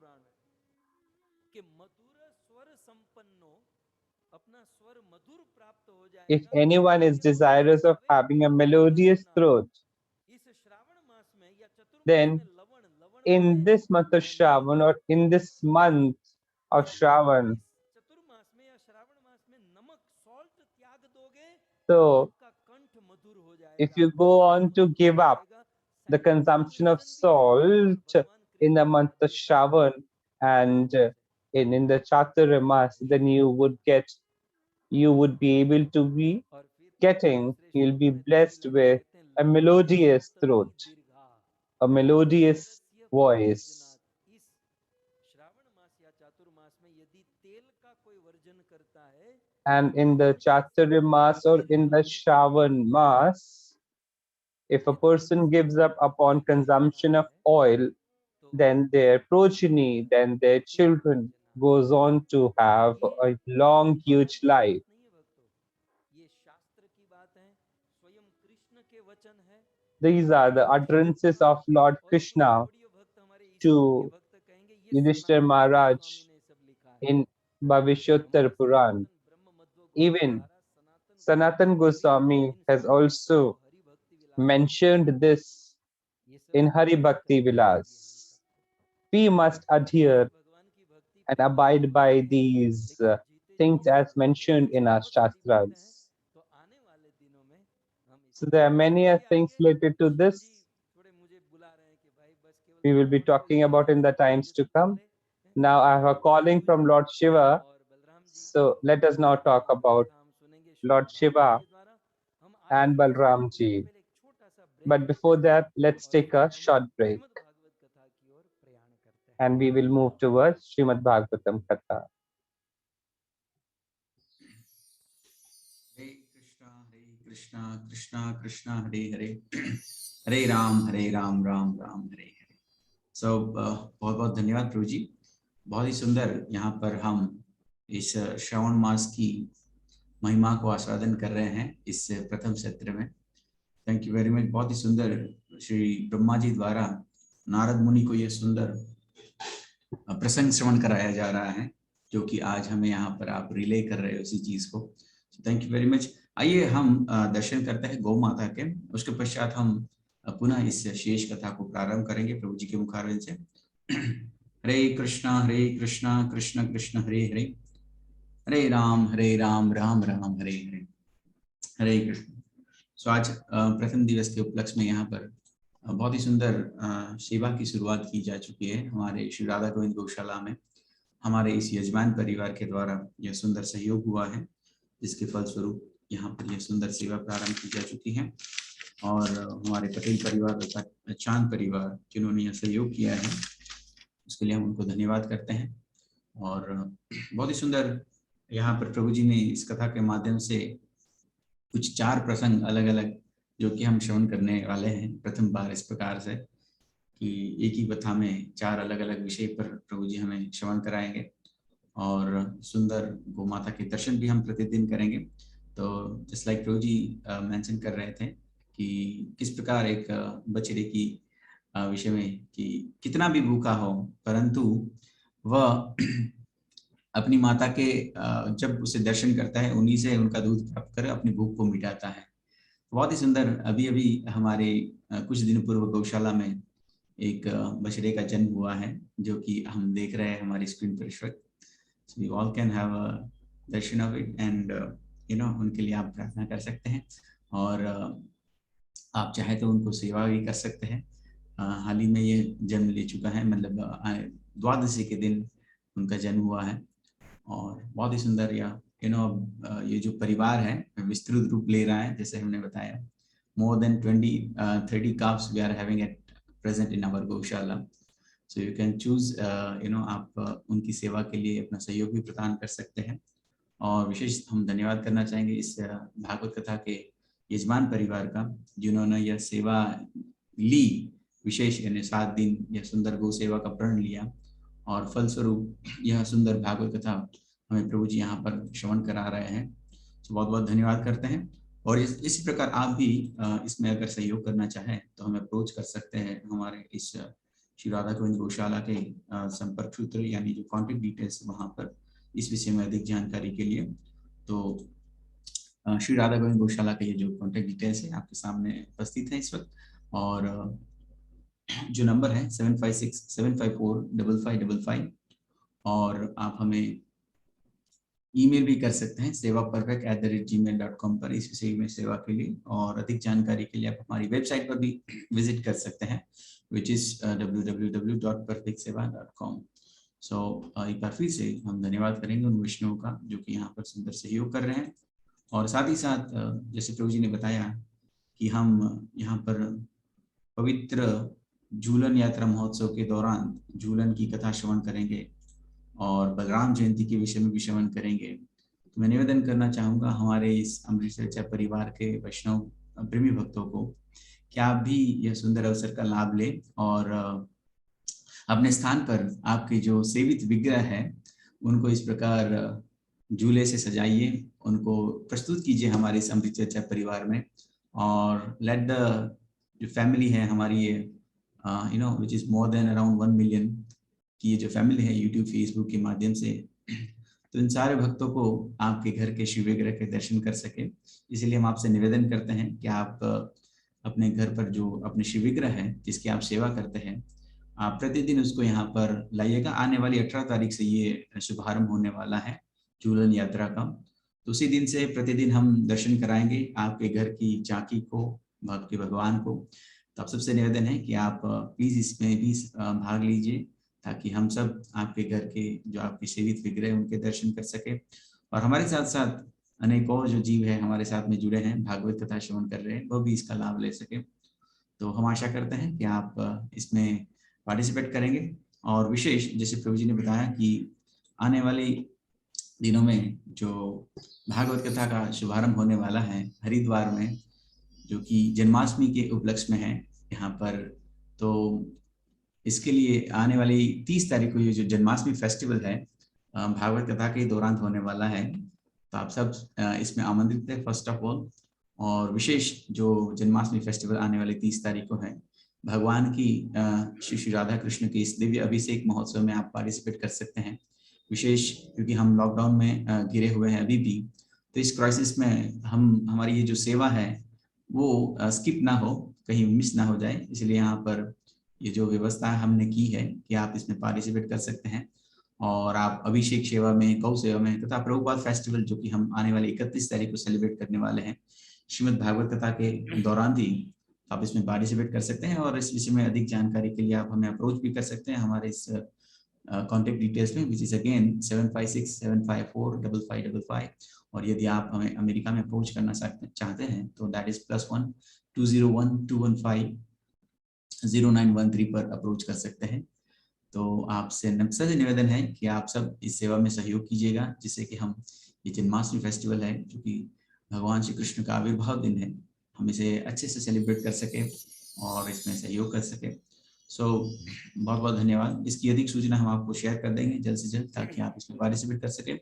if anyone is desirous of having a melodious throat, then in this month of Shravan, or in this month of Shravan, so if you go on to give up the consumption of salt in the month of Shravan and in the Chaturmas, then you would be able to be you'll be blessed with a melodious throat, a melodious voice. And in the Chaturmas or in the Shravan Mas, if a person gives up upon consumption of oil, then their progeny, then their children goes on to have a long, huge life. These are the utterances of Lord Krishna to Yudhishthira Maharaj in Bhavishyotter Puran. Even Sanatan Goswami has also mentioned this in Hari Bhakti Vilas. We must adhere and abide by these things as mentioned in our Shastras. So there are many things related to this we will be talking about in the times to come. Now I have a calling from Lord Shiva. So let us now talk about Lord Shiva and Balramji. But before that, let's take a short break. And we will move towards Srimad Bhagavatam Katha. Hare Krishna, Krishna Krishna, Hare Hare, Hare Ram, Ram Ram, Hare Hare. So बहुत बहुत धन्यवाद प्रभु जी, बहुत ही सुंदर यहाँ पर हम इस श्रावण मास की महिमा को आस्वादन कर रहे हैं इस प्रथम सत्र में। Thank you very much. बहुत ही सुंदर श्री ब्रह्मा जी द्वारा नारद मुनि को यह सुंदर प्रसंग श्रवण कराया जा रहा है, जो कि आज हमें यहाँ पर आप रिले कर रहे हो उसी चीज को। Thank you very much. आइए हम दर्शन करते हैं गौ माता के, उसके पश्चात हम पुनः इस शेष कथा को प्रारंभ करेंगे प्रभु जी के मुखारविंद से। हरे कृष्णा कृष्ण कृष्ण हरे हरे, हरे राम राम राम हरे हरे, हरे कृष्ण। सो आज प्रथम दिवस के उपलक्ष्य में यहाँ पर बहुत ही सुंदर सेवा की शुरुआत की जा चुकी है हमारे श्री राधा गोविंद गौशाला में। हमारे इस यजमान परिवार के द्वारा यह सुंदर सहयोग हुआ है, जिसके फलस्वरूप यहाँ पर यह सुंदर सेवा प्रारंभ की जा चुकी है। और हमारे पटेल परिवार और चांद परिवार जिन्होंने यह सहयोग किया है, उसके लिए हम उनको धन्यवाद करते हैं। और बहुत ही सुंदर यहाँ पर प्रभु जी ने इस कथा के माध्यम से कुछ 4 प्रसंग अलग अलग जो कि हम श्रवण करने वाले हैं प्रथम बार इस प्रकार से कि एक ही कथा में 4 अलग अलग विषय पर प्रभु जी हमें श्रवण कराएंगे और सुंदर गौ माता के दर्शन भी हम प्रतिदिन करेंगे। तो जस्ट लाइक प्रभु जी मेंशन कर रहे थे कि किस प्रकार एक बछड़े की विषय में कि कितना भी भूखा हो परंतु वह अपनी माता के जब उसे दर्शन करता है उन्हीं से उनका दूध प्राप्त कर अपनी भूख को मिटाता है। बहुत ही सुंदर। अभी अभी हमारे कुछ दिन पूर्व गौशाला में एक बछड़े का जन्म हुआ है, जो कि हम देख रहे हैं हमारी स्क्रीन पर इस वक्त। So we all can have a Darshan of it and you know उनके लिए आप प्रार्थना कर सकते हैं। और आप चाहे तो उनको सेवा भी कर सकते हैं। हाल ही में ये जन्म ले चुका है, मतलब द्वादशी के दिन उनका जन्म हुआ है। और बहुत ही सुंदर ये जो परिवार है विस्तृत रूप ले रहा है, जैसे हमने बताया। More than 20-30 calves we are having at present in our गौशाला। सो यू कैन चूज, आप उनकी सेवा के लिए अपना सहयोग भी प्रदान कर सकते हैं। और विशेष हम धन्यवाद करना चाहेंगे इस भागवत कथा के यजमान परिवार का, जिन्होंने यह सेवा ली, विशेष 7 दिन यह सुंदर गौ सेवा का प्रण लिया, और फलस्वरूप यह सुंदर भागवत कथा हमें प्रभु जी यहाँ पर श्रवण करा रहे हैं। तो बहुत बहुत धन्यवाद करते हैं। और इसी प्रकार आप भी इसमें अगर सहयोग करना चाहें तो हमें अप्रोच कर सकते हैं हमारे इस श्री राधा गोविंद गौशाला के संपर्क सूत्र यानी जो कॉन्टेक्ट डिटेल्स वहाँ पर इस विषय में अधिक जानकारी के लिए। तो श्री राधा गोविंद गौशाला के ये जो कॉन्टेक्ट डिटेल्स है आपके सामने उपस्थित है इस वक्त, और जो नंबर है 7567545555, और आप हमें ईमेल भी कर सकते हैं sevaperfect@gmail.com पर इस विषय में सेवा के लिए। और अधिक जानकारी के लिए आप हमारी वेबसाइट पर भी विजिट कर सकते हैं, which is www.perfectseva.com। सो एक बार फिर से हम धन्यवाद करेंगे उन वैष्णवों का जो कि यहाँ पर सुंदर सहयोग कर रहे हैं। और साथ ही साथ जैसे प्रभु जी ने बताया कि हम यहाँ पर पवित्र झूलन यात्रा महोत्सव के दौरान झूलन की कथा श्रवण करेंगे और बलराम जयंती के विषय में भी श्रवण करेंगे। तो मैं निवेदन करना चाहूँगा हमारे इस अमृत चर्चा परिवार के वैष्णव प्रेमी भक्तों को कि आप भी यह सुंदर अवसर का लाभ लें और अपने स्थान पर आपके जो सेवित विग्रह है उनको इस प्रकार झूले से सजाइए, उनको प्रस्तुत कीजिए हमारे इस अमृत चर्चा परिवार में। और लेट द जो फैमिली है हमारी which is more than around 1 million की ये जो फैमिली है यूट्यूब फेसबुक के माध्यम से, तो इन सारे भक्तों को आपके घर के शिव विग्रह के दर्शन कर सके। इसलिए हम आपसे निवेदन करते हैं कि आप अपने घर पर जो अपने शिव विग्रह है जिसकी आप सेवा करते हैं, आप प्रतिदिन उसको यहाँ पर लाइएगा। आने वाली 18 तारीख से ये शुभारंभ होने वाला है झूलन यात्रा का। तो उसी दिन से प्रतिदिन हम दर्शन कराएंगे आपके घर की झांकी को, आपके भगवान को। तो आप सबसे निवेदन है कि आप प्लीज इसमें भी भाग लीजिए ताकि हम सब आपके घर के जो आपके सेवित विग्रह उनके दर्शन कर सके। और हमारे साथ साथ अनेक और जो जीव है हमारे साथ में जुड़े हैं, भागवत कथा श्रवण कर रहे हैं, वो भी इसका लाभ ले सके। तो हम आशा करते हैं कि आप इसमें पार्टिसिपेट करेंगे। और विशेष जैसे प्रभु जी ने बताया कि आने वाले दिनों में जो भागवत कथा का शुभारंभ होने वाला है हरिद्वार में, जो कि जन्माष्टमी के उपलक्ष्य में है यहाँ पर, तो इसके लिए आने वाली 30 तारीख को ये जो जन्माष्टमी फेस्टिवल है भागवत कथा के दौरान होने वाला है। तो आप सब इसमें आमंत्रित है फर्स्ट ऑफ ऑल। और विशेष जो जन्माष्टमी फेस्टिवल आने वाली 30 तारीख को है, भगवान की श्री राधा कृष्ण के इस दिव्य अभिषेक महोत्सव में आप पार्टिसिपेट कर सकते हैं। विशेष क्योंकि हम लॉकडाउन में घिरे हुए हैं अभी भी, तो इस क्राइसिस में हमारी ये जो सेवा है वो स्किप ना हो, कहीं मिस ना हो जाए, इसलिए यहाँ पर ये जो व्यवस्था हमने की है कि आप इसमें पार्टिसिपेट कर सकते हैं। और आप अभिषेक सेवा में, गौ सेवा में तथा प्रभुपाद फेस्टिवल जो कि हम आने वाले 31 तारीख को सेलिब्रेट करने वाले हैं श्रीमद् भागवत कथा के दौरान भी आप इसमें पार्टिसिपेट कर सकते हैं। और इस विषय में अधिक जानकारी के लिए आप हमें अप्रोच भी कर सकते हैं हमारे इस कॉन्टेक्ट डिटेल्स में, विच इज अगेन 7567545555। और यदि आप हमें अमेरिका में अप्रोच करना चाहते हैं तो दैट इज +1 201 215 0913 पर अप्रोच कर सकते हैं। तो आपसे सबसे निवेदन है कि आप सब इस सेवा में सहयोग कीजिएगा, जिससे कि हम ये जन्माष्टमी फेस्टिवल है जो कि भगवान श्री कृष्ण का आविर्भाव दिन है, हम इसे अच्छे से सेलिब्रेट कर सके और इसमें सहयोग कर सके। सो बहुत बहुत धन्यवाद। इसकी अधिक सूचना हम आपको शेयर कर देंगे जल्द से जल्द ताकि आप इसमें पार्टिसिपेट कर सके।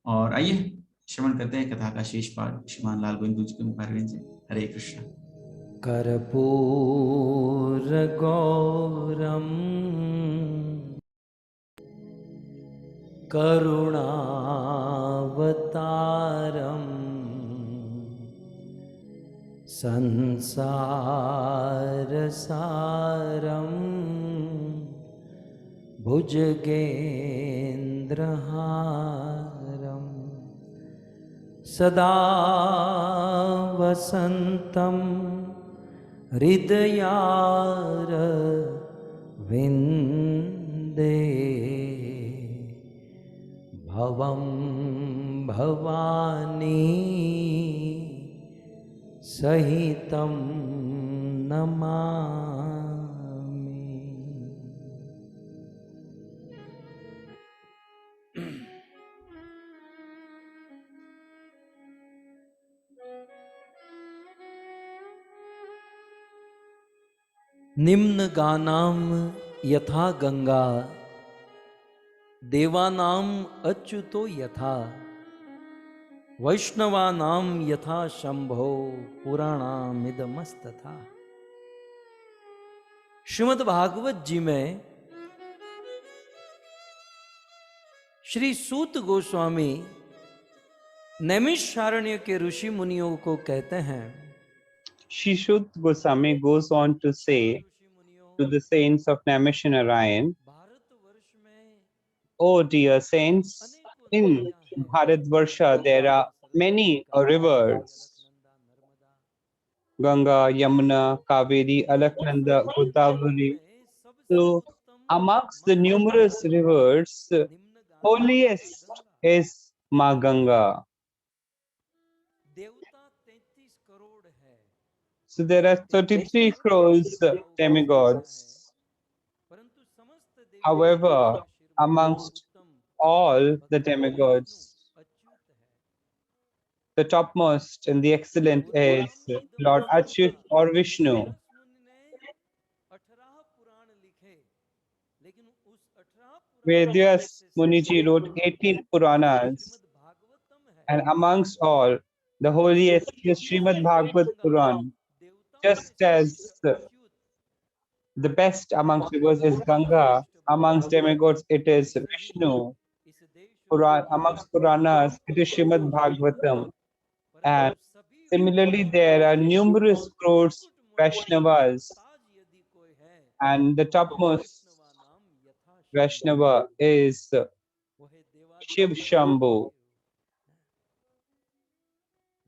और आइए श्रवण करते हैं कथा का शेष पाठ श्रीमान लाल गोविंद जी के मुखारविंद से। हरे कृष्ण। कर्पूरगौरं करुणावतारं संसारसारं भुजगेन्द्रहारं सदा वसन्तं हृदयार विंदे भवं भवानी सहितं नमामि। निम्न गानाम यथा गंगा देवानाम अच्युतो यथा वैष्णवानाम यथा शंभो पुराणामिदमस्तथा। श्रीमद् भागवत जी में श्री सूत गोस्वामी नैमिषारण्य के ऋषि मुनियों को कहते हैं, Shishut Goswami goes on to say to the saints of Naimisharanya, Bharatvarsh में "Oh dear saints, in Bharatvarsha there are many rivers, Ganga, Yamuna, Kaveri, Alaknanda, Godavari. So amongst the numerous rivers, holiest is Ma Ganga." देवता 33 करोड़ है, So there are 33 crores demigods. परंतु समस्त देवी However, amongst all the demigods, Achyut है। the topmost and the excellent is Lord Achyut or Vishnu. व्यास मुनि ने 18 पुराण लिखे, लेकिन उस 18 पुराण Vedyas Muniji wrote 18 Puranas, Shrimad Bhagavatam है। and amongst all, the holiest is Srimad Bhagavad Puran. देवताओं Just में as सबसे Achyut, the best amongst rivers is Ganga, amongst demigods it is Vishnu. इस देश Puran, amongst Puranas it is Srimad Bhagavatam. And similarly, there are numerous crores Vaishnavas, ताज यदि कोई है, and the topmost Vaishnava नाम यथा Vaishnava is वो है देवाधिदेव Shiv Shambhu.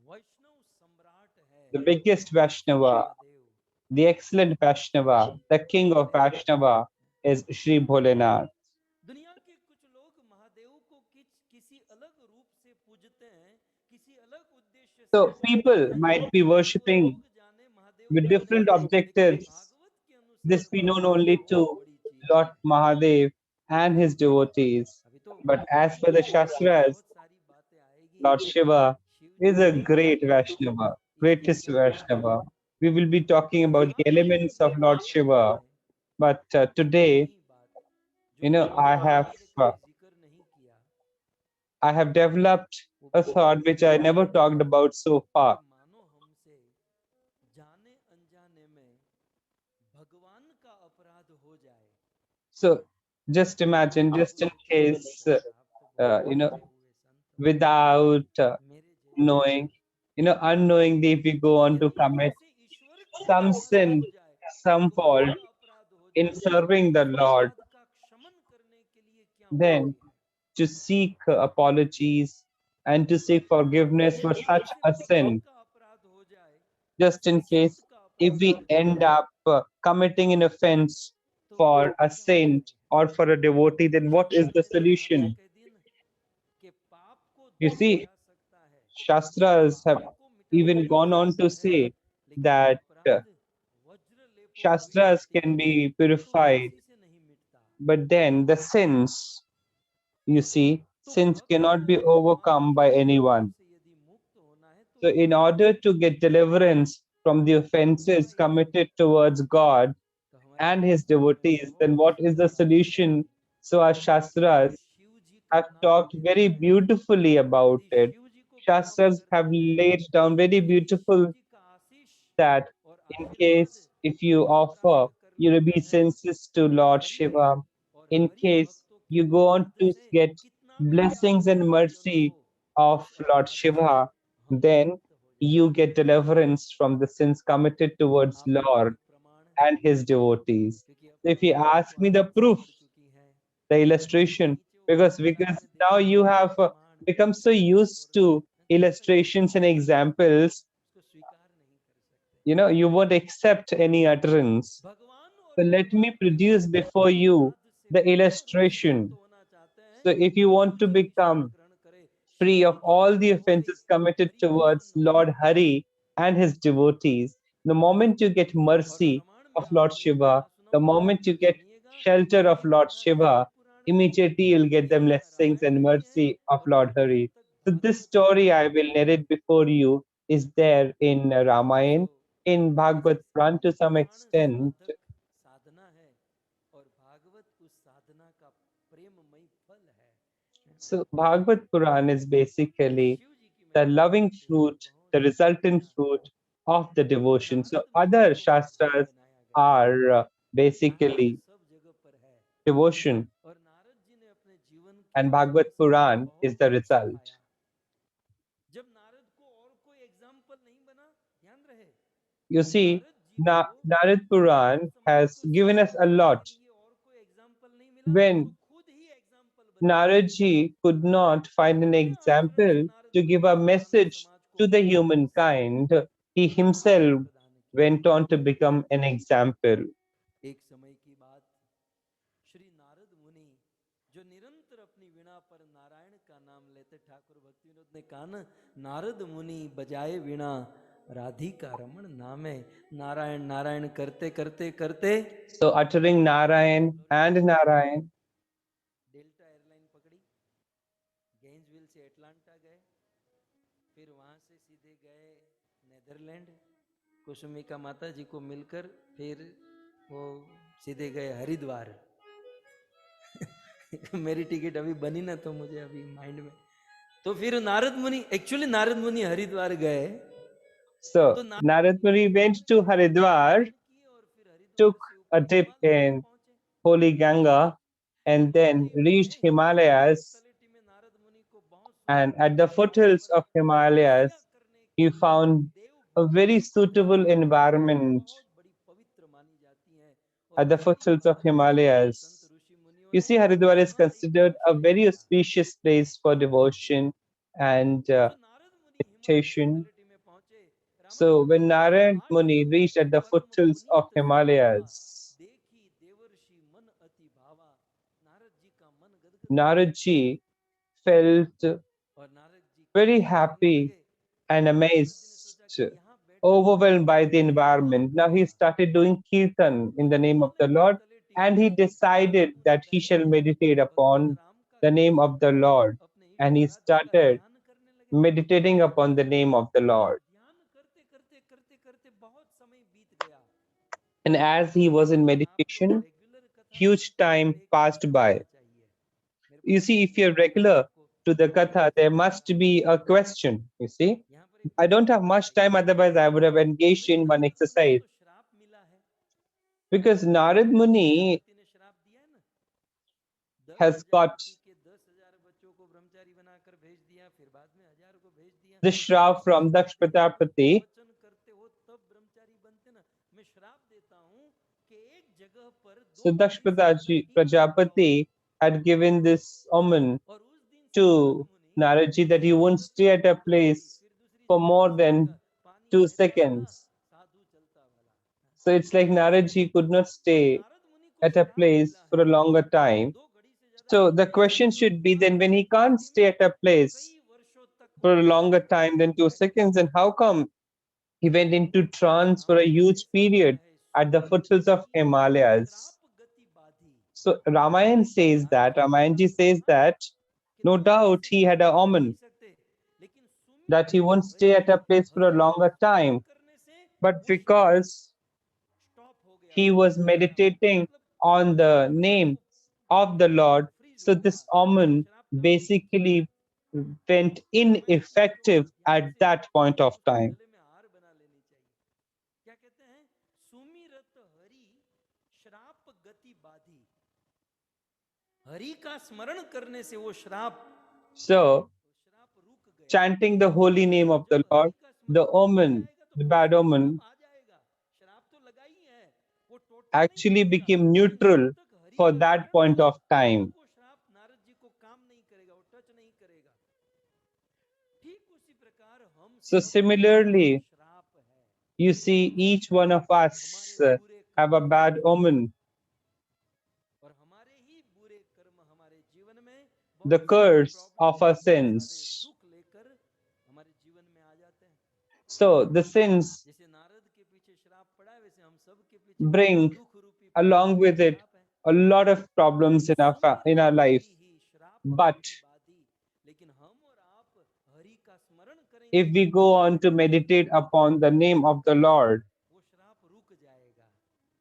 वैष्णव सम्राट है The biggest Vaishnava, Mahadev. the excellent Vaishnava, the king of Vaishnava is Sri Bholenath. दुनिया के कुछ लोग महादेव को किसी अलग रूप से पूजते हैं, किसी अलग उद्देश्य से So पूजते people हैं, might be तो worshipping लोग जाने महादेव with क्या different है, लेकिन objectives. भागवत के अनुसार This be known Mahadev only बहुत to बड़ी चीज Lord है। Mahadev and his devotees. अभी तो But as per the Shastras, बहुत सारी बातें आएगी। Lord Shiva Shiv is ji a great Vaishnava, greatest Vaishnava. We will be talking about the elements of Lord Shiva. But today, I have developed a thought which I never talked about so far. मानो हमसे जाने अनजाने में भगवान का अपराध हो जाए। So just imagine, just in case, without knowing, unknowingly, if we go on to commit some sin, some fault in serving the Lord, then to seek apologies and to seek forgiveness for such a sin, just in case if we end up committing an offense for a saint or for a devotee, then what is the solution? You see, Shastras have even gone on to say that Shastras can be purified, but then the sins, you see, sins cannot be overcome by anyone. So in order to get deliverance from the offenses committed towards God and his devotees, then what is the solution? So our Shastras have talked very beautifully about it. Shastras have laid down very beautiful that in case if you offer your obeisances to Lord Shiva, in case you go on to get blessings and mercy of Lord Shiva, then you get deliverance from the sins committed towards Lord and his devotees. So if you ask me the proof, the illustration, because now you have become so used to illustrations and examples, you won't accept any utterance. So let me produce before you the illustration. So if you want to become free of all the offenses committed towards Lord Hari and his devotees, the moment you get mercy of Lord Shiva, the moment you get shelter of Lord Shiva, immediately you'll get the blessings and mercy of Lord Hari. So this story I will narrate before you is there in Ramayana, in Bhagavad Puran to some extent. साधना है और भागवत उस साधना का प्रेममय फल है। So Bhagavad Puran is basically Shiv जी की the महिमा loving करते fruit, हैं, the बहुत resultant fruit of the devotion. So other shastras are basically सब जगह पर है devotion, और नारद जी ने अपने जीवन के and Bhagavad Puran is the बहुत result. सिखाया। जब नारद को और कोई एग्जाम्पल नहीं बना, ध्यान रहे, You see, नारद जी को Narad Puran has given us a lot. लिए और कोई एग्जाम्पल नहीं मिला, When तो खुद ही एग्जाम्पल बन Naradji could not find an example to give a message to the humankind, he himself went on to become an example. एक समय की बात, श्री नारद मुनि जो निरंतर अपनी वीणा पर नारायण का नाम लेते, ठाकुर भक्ति विनोद ने कहा ना, नारद मुनि बजाए वीणा राधिका रमण नामे, नारायण नारायण करते करते करते So uttering Narayan and Narayan, delta airline पकड़ी, गेंजविल से एटलांटा गए, फिर वहां से सीधे गए नेदरलैंड, कुसुमिका माता जी को मिलकर फिर वो सीधे गए हरिद्वार। मेरी टिकट अभी बनी ना, तो मुझे अभी माइंड में, तो फिर नारद मुनि, एक्चुअली नारद मुनि हरिद्वार गए, so तो Narad Muni went to Haridwar, took a dip in holy Ganga, and then reached Himalayas. And at the foothills of Himalayas, he found a very suitable environment at the foothills of Himalayas. You see, Haridwar is considered a very auspicious place for devotion and meditation. So when Narad Muni reached at the foothills of Himalayas, Naradji felt very happy and amazed, overwhelmed by the environment. Now he started doing kirtan in the name of the Lord, and he decided that he shall meditate upon the name of the Lord. And he started meditating upon the name of the Lord. And as he was in meditation, huge time passed by. You see, if you're regular to the Katha, there must be a question. You see, I don't have much time, otherwise, I would have engaged in one exercise. Because Narad Muni has got the Shrav from Daksh Prajapati. So Daksh Prajapati had given this omen to Naradji that he won't stay at a place for more than 2 seconds. So it's like Naradji could not stay at a place for a longer time. So the question should be then, when he can't stay at a place for a longer time than 2 seconds, then how come he went into trance for a huge period at the foothills of Himalayas? So Ramayan says that, Ramayanji says that, no doubt he had a omen that he won't stay at a place for a longer time. But because he was meditating on the name of the Lord, so this omen basically went ineffective at that point of time. So, chanting the holy name of the Lord, the omen, the bad omen, actually became neutral for that point of time. So similarly, You see, each one of us have a bad omen. और हमारे ही बुरे कर्म हमारे जीवन में The बहुत curse सारी of our problem, बहुत सारे sins. दुख लेकर हमारे जीवन में आ जाते हैं। So the sins जैसे नारद के पीछे श्राप पड़ा है, वैसे हम सब के पीछे bring दुख रूपी along प्रारब्ध with का it श्राप है। a lot of problems in our in our life. Hari ही श्राप But की बाधी, लेकिन हम और आप हरि का स्मरण करेंगे, if we go on to meditate upon the name of the Lord, वो श्राप रुक जाएगा,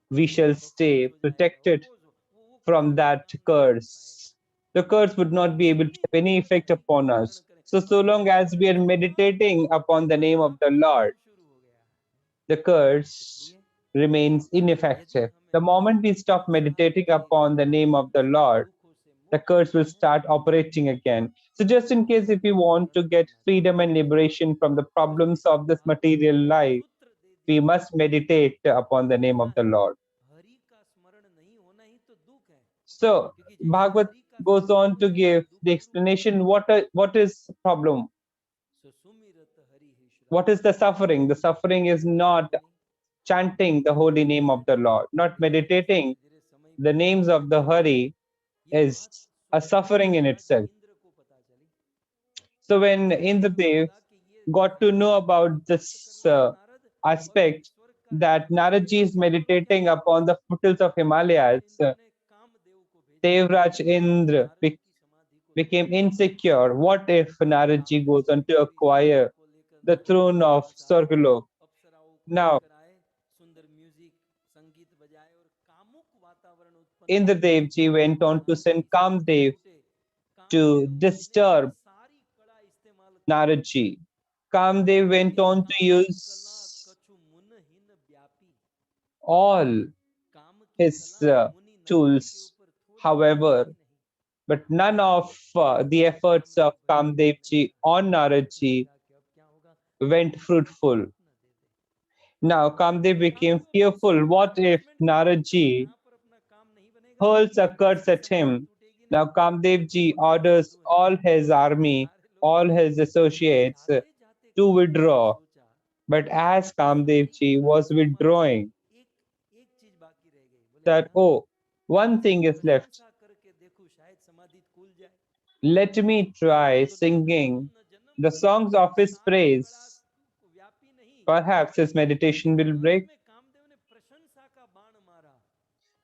we shall वो stay खारिज हो जाएगा, protected वो from कभी that श्राप नहीं कर curse. पाएगा। The curse would not be able to have any effect upon us. So long as we are meditating upon the name of the Lord, शुरू हो गया, the curse इसलिए remains ineffective. The moment we stop meditating upon the name of the Lord, the curse will start operating again. So, just in case if you want to get freedom and liberation from the problems of this material life, we must meditate upon the name of the Lord. Hari का स्मरण नहीं होना ही तो दुख है, So, क्योंकि जैसे Bhagavad Hari का goes स्मरण on हो to जाएगा, give दुख the दूर हो explanation what is the problem, जाएगा। सुमिरत हरि ही श्राप, what is the suffering. The suffering is not chanting the holy name of the Lord, not meditating the names of the Hari is a suffering in itself. Indra को पता चली, So when Indradev got to know about this aspect that Naradji is meditating upon the foothills of Himalayas, Devraj Indra became insecure. What if Naradji goes on to acquire the throne of Swargalok? Now, Indradev went on to send Kamdev to disturb Naradji. Kamdev went on to use all his tools, however, but none of the efforts of Kamdev ji on Naradji went fruitful. Now Kamdev became fearful. What if Naradji hurls a curse at him? Now Kamdev ji orders all his army, all his associates to withdraw. But as Kamdev ji was withdrawing, that, oh, one thing is left. Let me try singing the songs of his praise. Perhaps his meditation will break.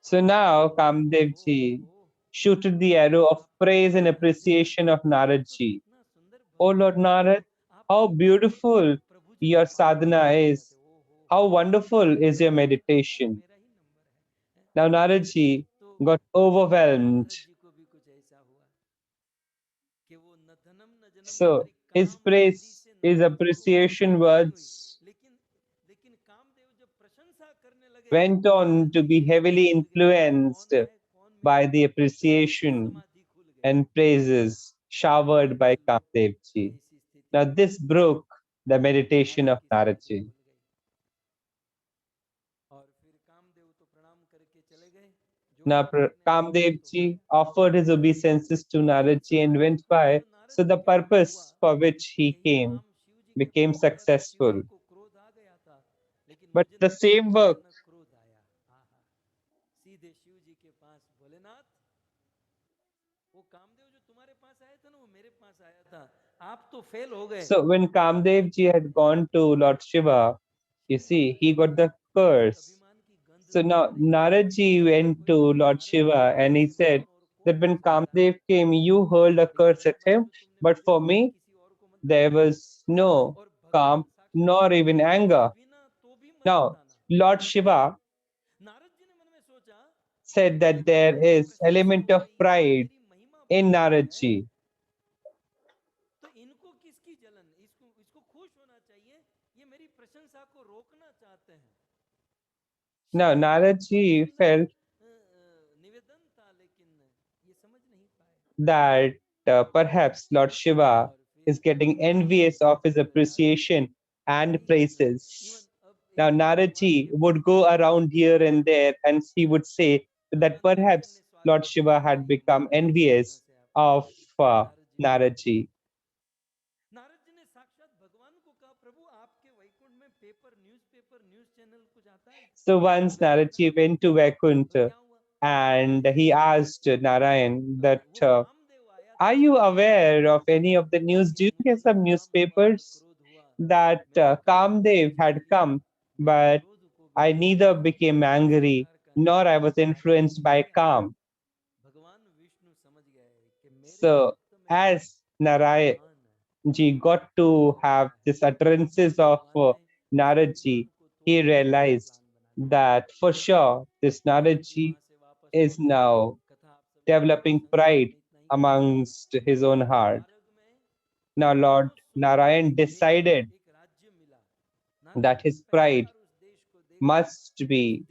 So now Kamdev ji shooted the arrow of praise and appreciation of Narad ji. Oh Lord Narad, how beautiful your sadhana is. How wonderful is your meditation. Now Narad ji got overwhelmed. So his praise, his appreciation words went on to be heavily influenced by the appreciation and praises showered by Kamdev ji. Now this broke the meditation of Narad ji. Now Kamdev ji offered his obeisances to Narad ji and went by. So the purpose for which he came became successful. But the same work so when Kamdev ji had gone to Lord Shiva, you see, he got the curse. So now Narad ji went to Lord Shiva and he said that when Kamdev came, you hurled a curse at him, but for me, there was no calm nor even anger. Now, Lord Shiva said that there is element of pride in Narad ji. Now, Narad ji felt that perhaps Lord Shiva is getting envious of his appreciation and praises. Now, Narad ji would go around here and there and he would say that perhaps Lord Shiva had become envious of Narad ji. So once Naradji went to Vaikuntha and he asked Narayan that, are you aware of any of the news? Do you get some newspapers that Kamdev had come, but I neither became angry nor I was influenced by Kam. So as Narayan ji got to have this utterances of Naradji, he realized that for sure this Naradji is now developing pride amongst his own heart. Now Lord Narayan decided that his pride must be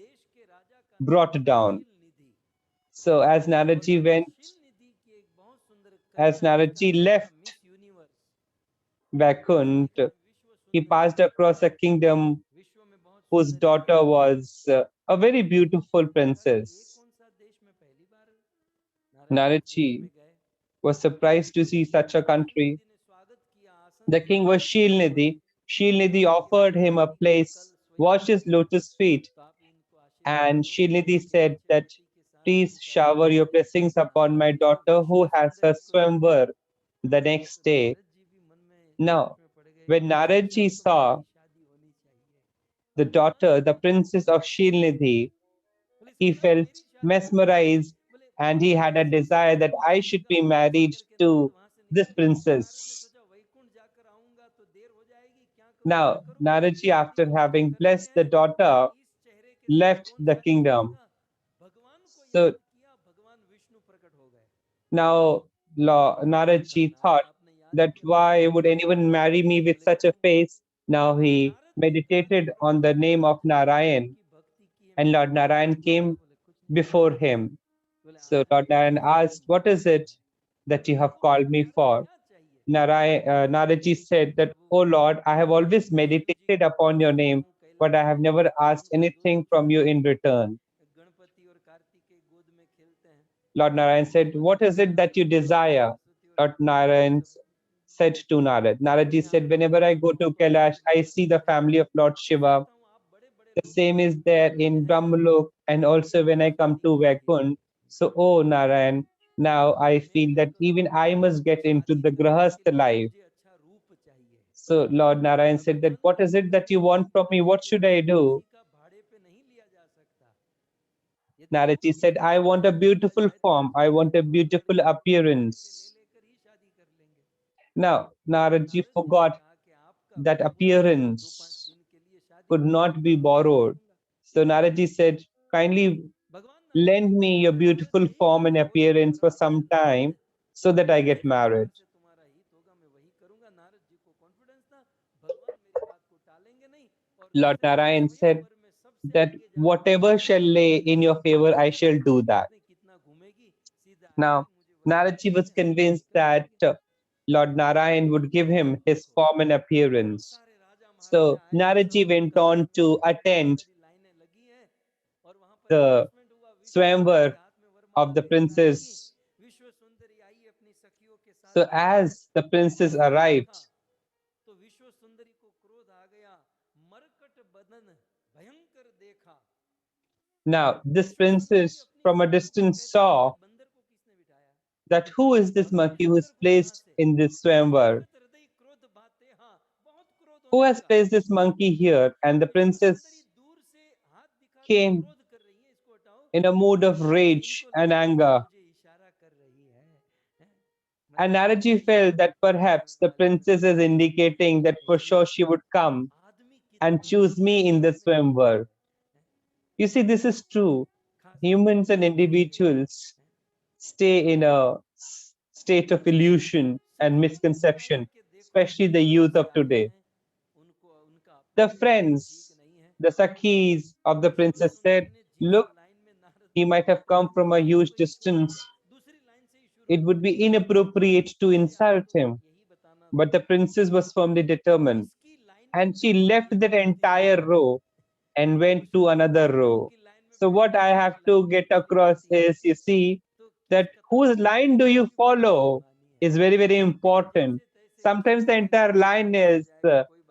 brought down. So as Naradji left Vaikuntha, he passed across a kingdom whose daughter was a very beautiful princess. Naradji was surprised to see such a country. The king was Shilnidhi. Shilnidhi offered him a place, washed his lotus feet, and Shilnidhi said that, please shower your blessings upon my daughter who has her swamvar the next day. Now, when Naradji saw the daughter, the princess of Shilnidhi, he felt mesmerized and he had a desire that I should be married to this princess. Now, Naradji, after having blessed the daughter, left the kingdom. So now Naradji thought that why would anyone marry me with such a face? Now he meditated on the name of Narayan, and Lord Narayan came before him. So Lord Narayan asked, what is it that you have called me for? Naradji said that, oh Lord, I have always meditated upon your name, but I have never asked anything from you in return. Lord Narayan said, what is it that you desire? Lord Narayan said to Narad. Naradji said, whenever I go to Kailash, I see the family of Lord Shiva. The same is there in Brahmalok, and also when I come to Vaikuntha. So, oh Narayan, now I feel that even I must get into the Grahastha life. So Lord Narayan said that, what is it that you want from me? What should I do? Naradji said, I want a beautiful form. I want a beautiful appearance. Now, Naradji forgot that appearance could not be borrowed. So Naradji said, kindly lend me your beautiful form and appearance for some time so that I get married. Lord Narayan said that whatever shall lay in your favor, I shall do that. Now, Naradji was convinced that Lord Narayan would give him his form and appearance. So Naradji went on to attend the Swamvar of the princess. So as the princess arrived, now this princess from a distance saw that who is this monkey who is placed in this Swamvar? Who has placed this monkey here? And the princess came in a mood of rage and anger. And Naradji felt that perhaps the princess is indicating that for sure she would come and choose me in the Swamvar. You see, this is true. Humans and individuals stay in a state of illusion and misconception, especially the youth of today. The friends, the Sakhis of the princess said, look, he might have come from a huge distance. It would be inappropriate to insult him. But the princess was firmly determined. And she left that entire row and went to another row. So what I have to get across is, you see, that whose line do you follow is very, very important. Sometimes the entire line is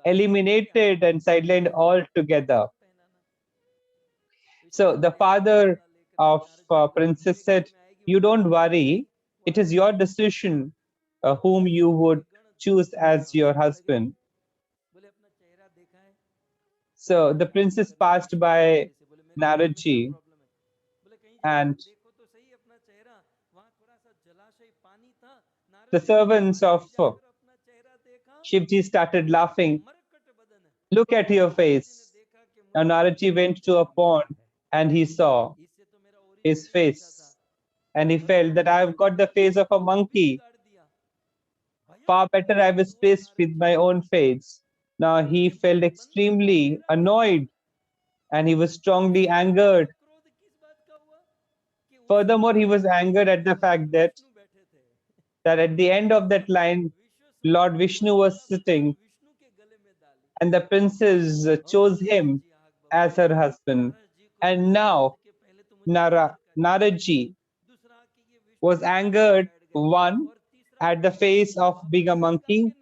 eliminated and sidelined altogether. So the father of princess said, "You don't worry. It is your decision whom you would choose as your husband." So the princess passed by Naradji, and the servants of Shivji started laughing. "Look at your face." Now Naradji went to a pond and he saw his face, and he felt that I've got the face of a monkey. Far better I was placed with my own face. Now he felt extremely annoyed and he was strongly angered. Furthermore, he was angered at the fact that at the end of that line, Lord Vishnu was sitting and the princess chose him as her husband. And now Naradji was angered, one, at the face of being a monkey,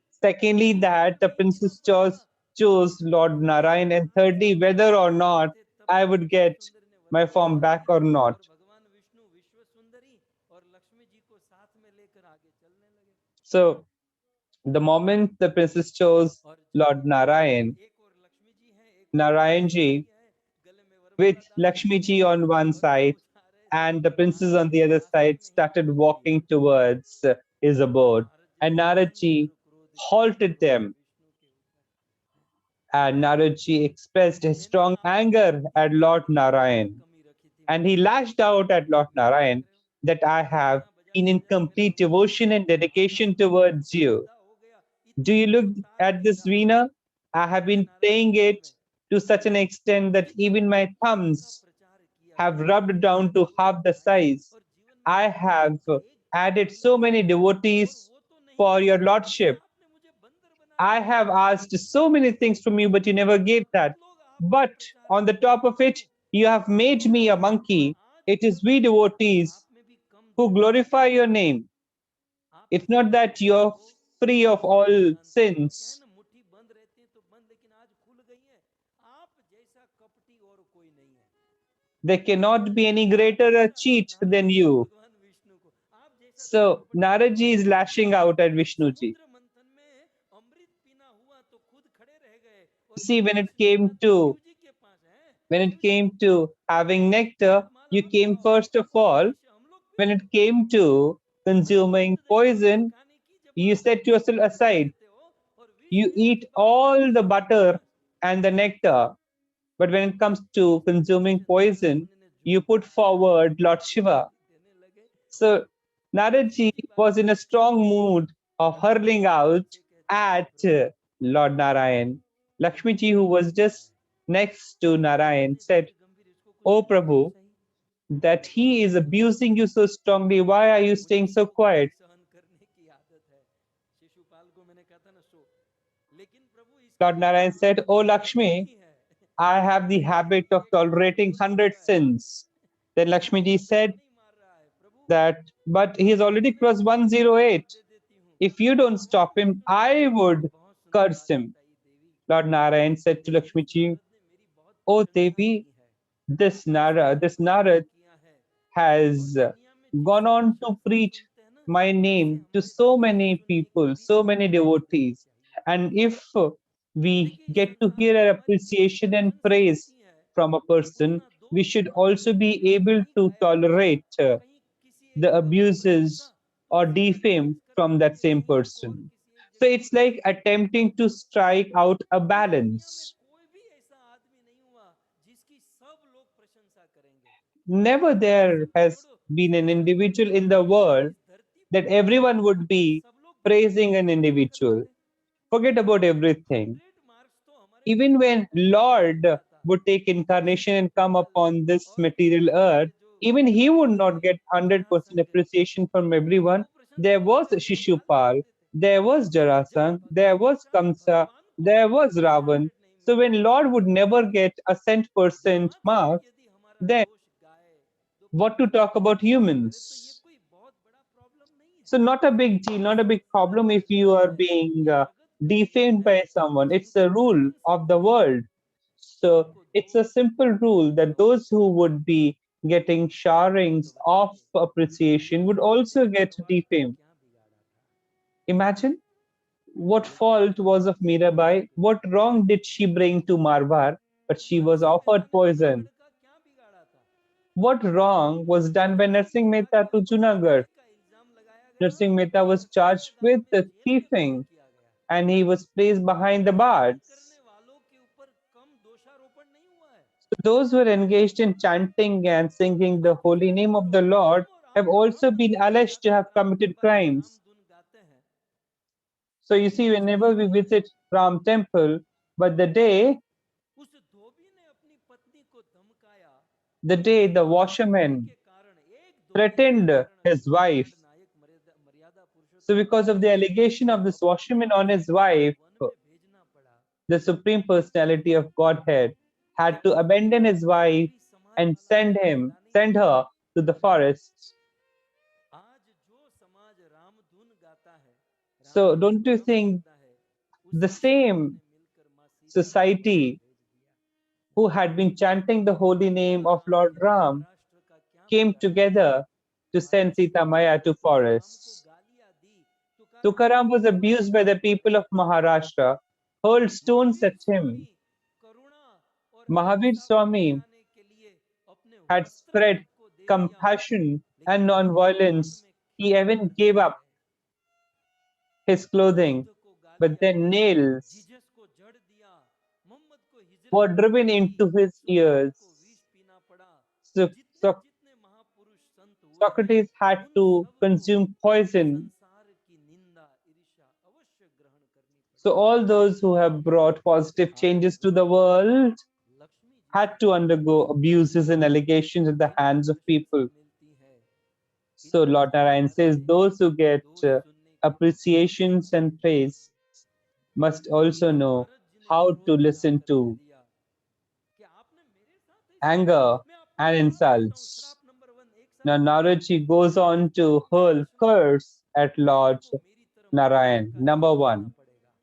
secondly, that the princess chose Lord Narayan, and thirdly, whether or not I would get my form back or not. So the moment the princess chose Lord Narayan, Narayanji with Lakshmiji on one side and the princess on the other side started walking towards his abode, and Naradji halted them, and Naradji expressed his strong anger at Lord Narayan, and he lashed out at Lord Narayan that I have been in complete devotion and dedication towards you. Do you look at this Veena? I have been playing it to such an extent that even my thumbs have rubbed down to half the size. I have added so many devotees for your lordship. I have asked so many things from you, but you never gave that. But on the top of it, you have made me a monkey. It is we devotees who glorify your name. It's not that you're free of all sins. There cannot be any greater a cheat than you. So Naradji is lashing out at Vishnuji. See, when it came to having nectar, you came first of all. When it came to consuming poison, you set yourself aside. You eat all the butter and the nectar. But when it comes to consuming poison, you put forward Lord Shiva. So Naradji was in a strong mood of hurling out at Lord Narayan. Lakshmiji, who was just next to Narayan, said, "O Prabhu, that he is abusing you so strongly. Why are you staying so quiet?" Lord Narayan said, "Oh Lakshmi, I have the habit of tolerating 100 sins." Then Lakshmiji said that, "But he has already crossed 108. If you don't stop him, I would curse him." Lord Narayan said to Lakshmiji, "Oh Devi, this Narad has gone on to preach my name to so many people, so many devotees. And if we get to hear an appreciation and praise from a person, we should also be able to tolerate the abuses or defame from that same person." So it's like attempting to strike out a balance. Never there has been an individual in the world that everyone would be praising an individual. Forget about everything. Even when Lord would take incarnation and come upon this material earth, even he would not get 100% appreciation from everyone. There was Shishupal, there was Jarasandh, there was Kamsa, there was Ravan. So when Lord would never get a cent% mark, then what to talk about humans? So not a big deal, not a big problem if you are being defamed by someone. It's the rule of the world. So it's a simple rule that those who would be getting showerings of appreciation would also get defame. Imagine what fault was of Mirabai? What wrong did she bring to Marwar? But she was offered poison. What wrong was done by Narsingh Mehta to Junagadh? Narsingh Mehta was charged with the thieving and he was placed behind the bars. So those who are engaged in chanting and singing the holy name of the Lord have also been alleged to have committed crimes. So you see, whenever we visit Ram temple, but the day the washerman threatened his wife, so because of the allegation of this washerman on his wife, the Supreme Personality of Godhead had to abandon his wife and send her to the forest. So don't you think the same society who had been chanting the holy name of Lord Ram came together to send Sita Maya to forests? Tukaram was abused by the people of Maharashtra, hurled stones at him. Mahavir Swami had spread compassion and non-violence. He even gave up his clothing, but then nails were driven into his ears. So, Socrates had to consume poison. So all those who have brought positive changes to the world had to undergo abuses and allegations at the hands of people. So Lord Narayan says those who get appreciations and praise must also know how to listen to anger and insults. Now Naradji goes on to hurl curse at Lord Narayan. Number one,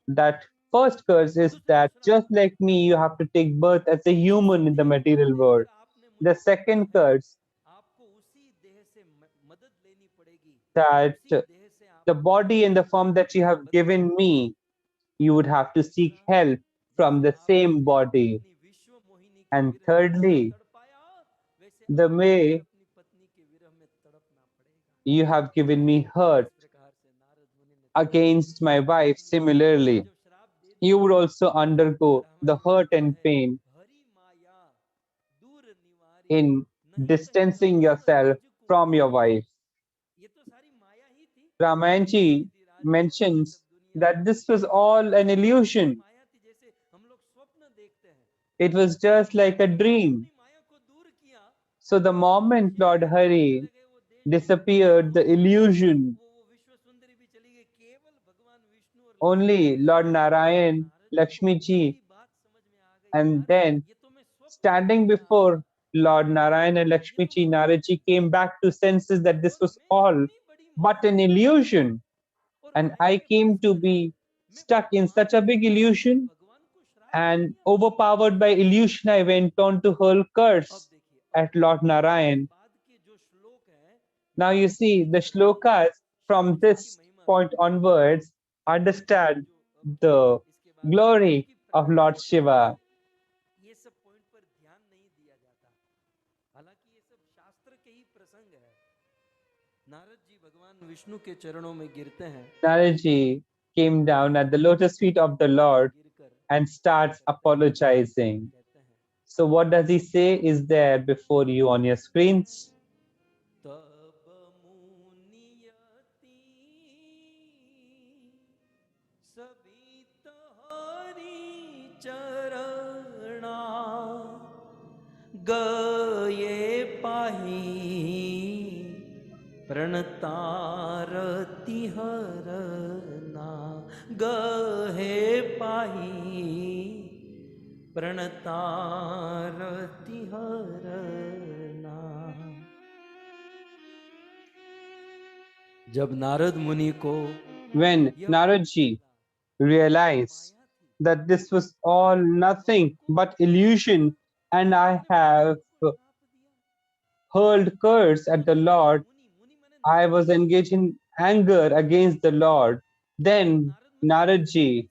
that first curse is that just like me, you have to take birth as a human in the material world. The second curse, that the body and the form that you have given me, you would have to seek help from the same body. And thirdly, the way you have given me hurt against my wife, similarly, you would also undergo the hurt and pain in distancing yourself from your wife. Ramayanji mentions that this was all an illusion. It was just like a dream. So the moment Lord Hari disappeared, the illusion, only Lord Narayan, Lakshmi ji, and then standing before Lord Narayan and Lakshmi ji, Narad ji came back to senses that this was all but an illusion. And I came to be stuck in such a big illusion, and overpowered by illusion, I went on to hurl curse at Lord Narayan. Now you see, the shlokas from this point onwards understand the glory of Lord Shiva. Naradji came down at the lotus feet of the Lord and starts apologizing. So what does he say is there before you on your screens? गये पाही प्रणतारति हरना गहे पाही प्रणतारति हरना। जब नारद मुनि को When Naradji realized that this was all nothing but illusion, and I have hurled curse at the Lord. I was engaged in anger against the Lord. Then Naradji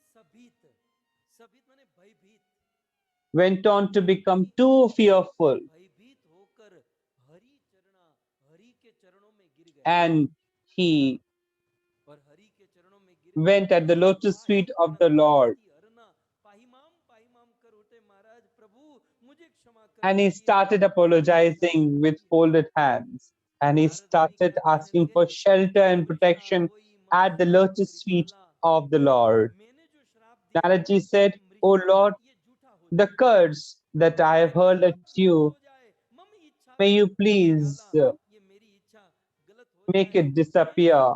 went on to become too fearful, and he went at the lotus feet of the Lord, and he started apologizing with folded hands, and he started asking for shelter and protection at the lotus feet of the Lord. Naradji said, "O Lord, the curse that I have hurled at you, may you please make it disappear.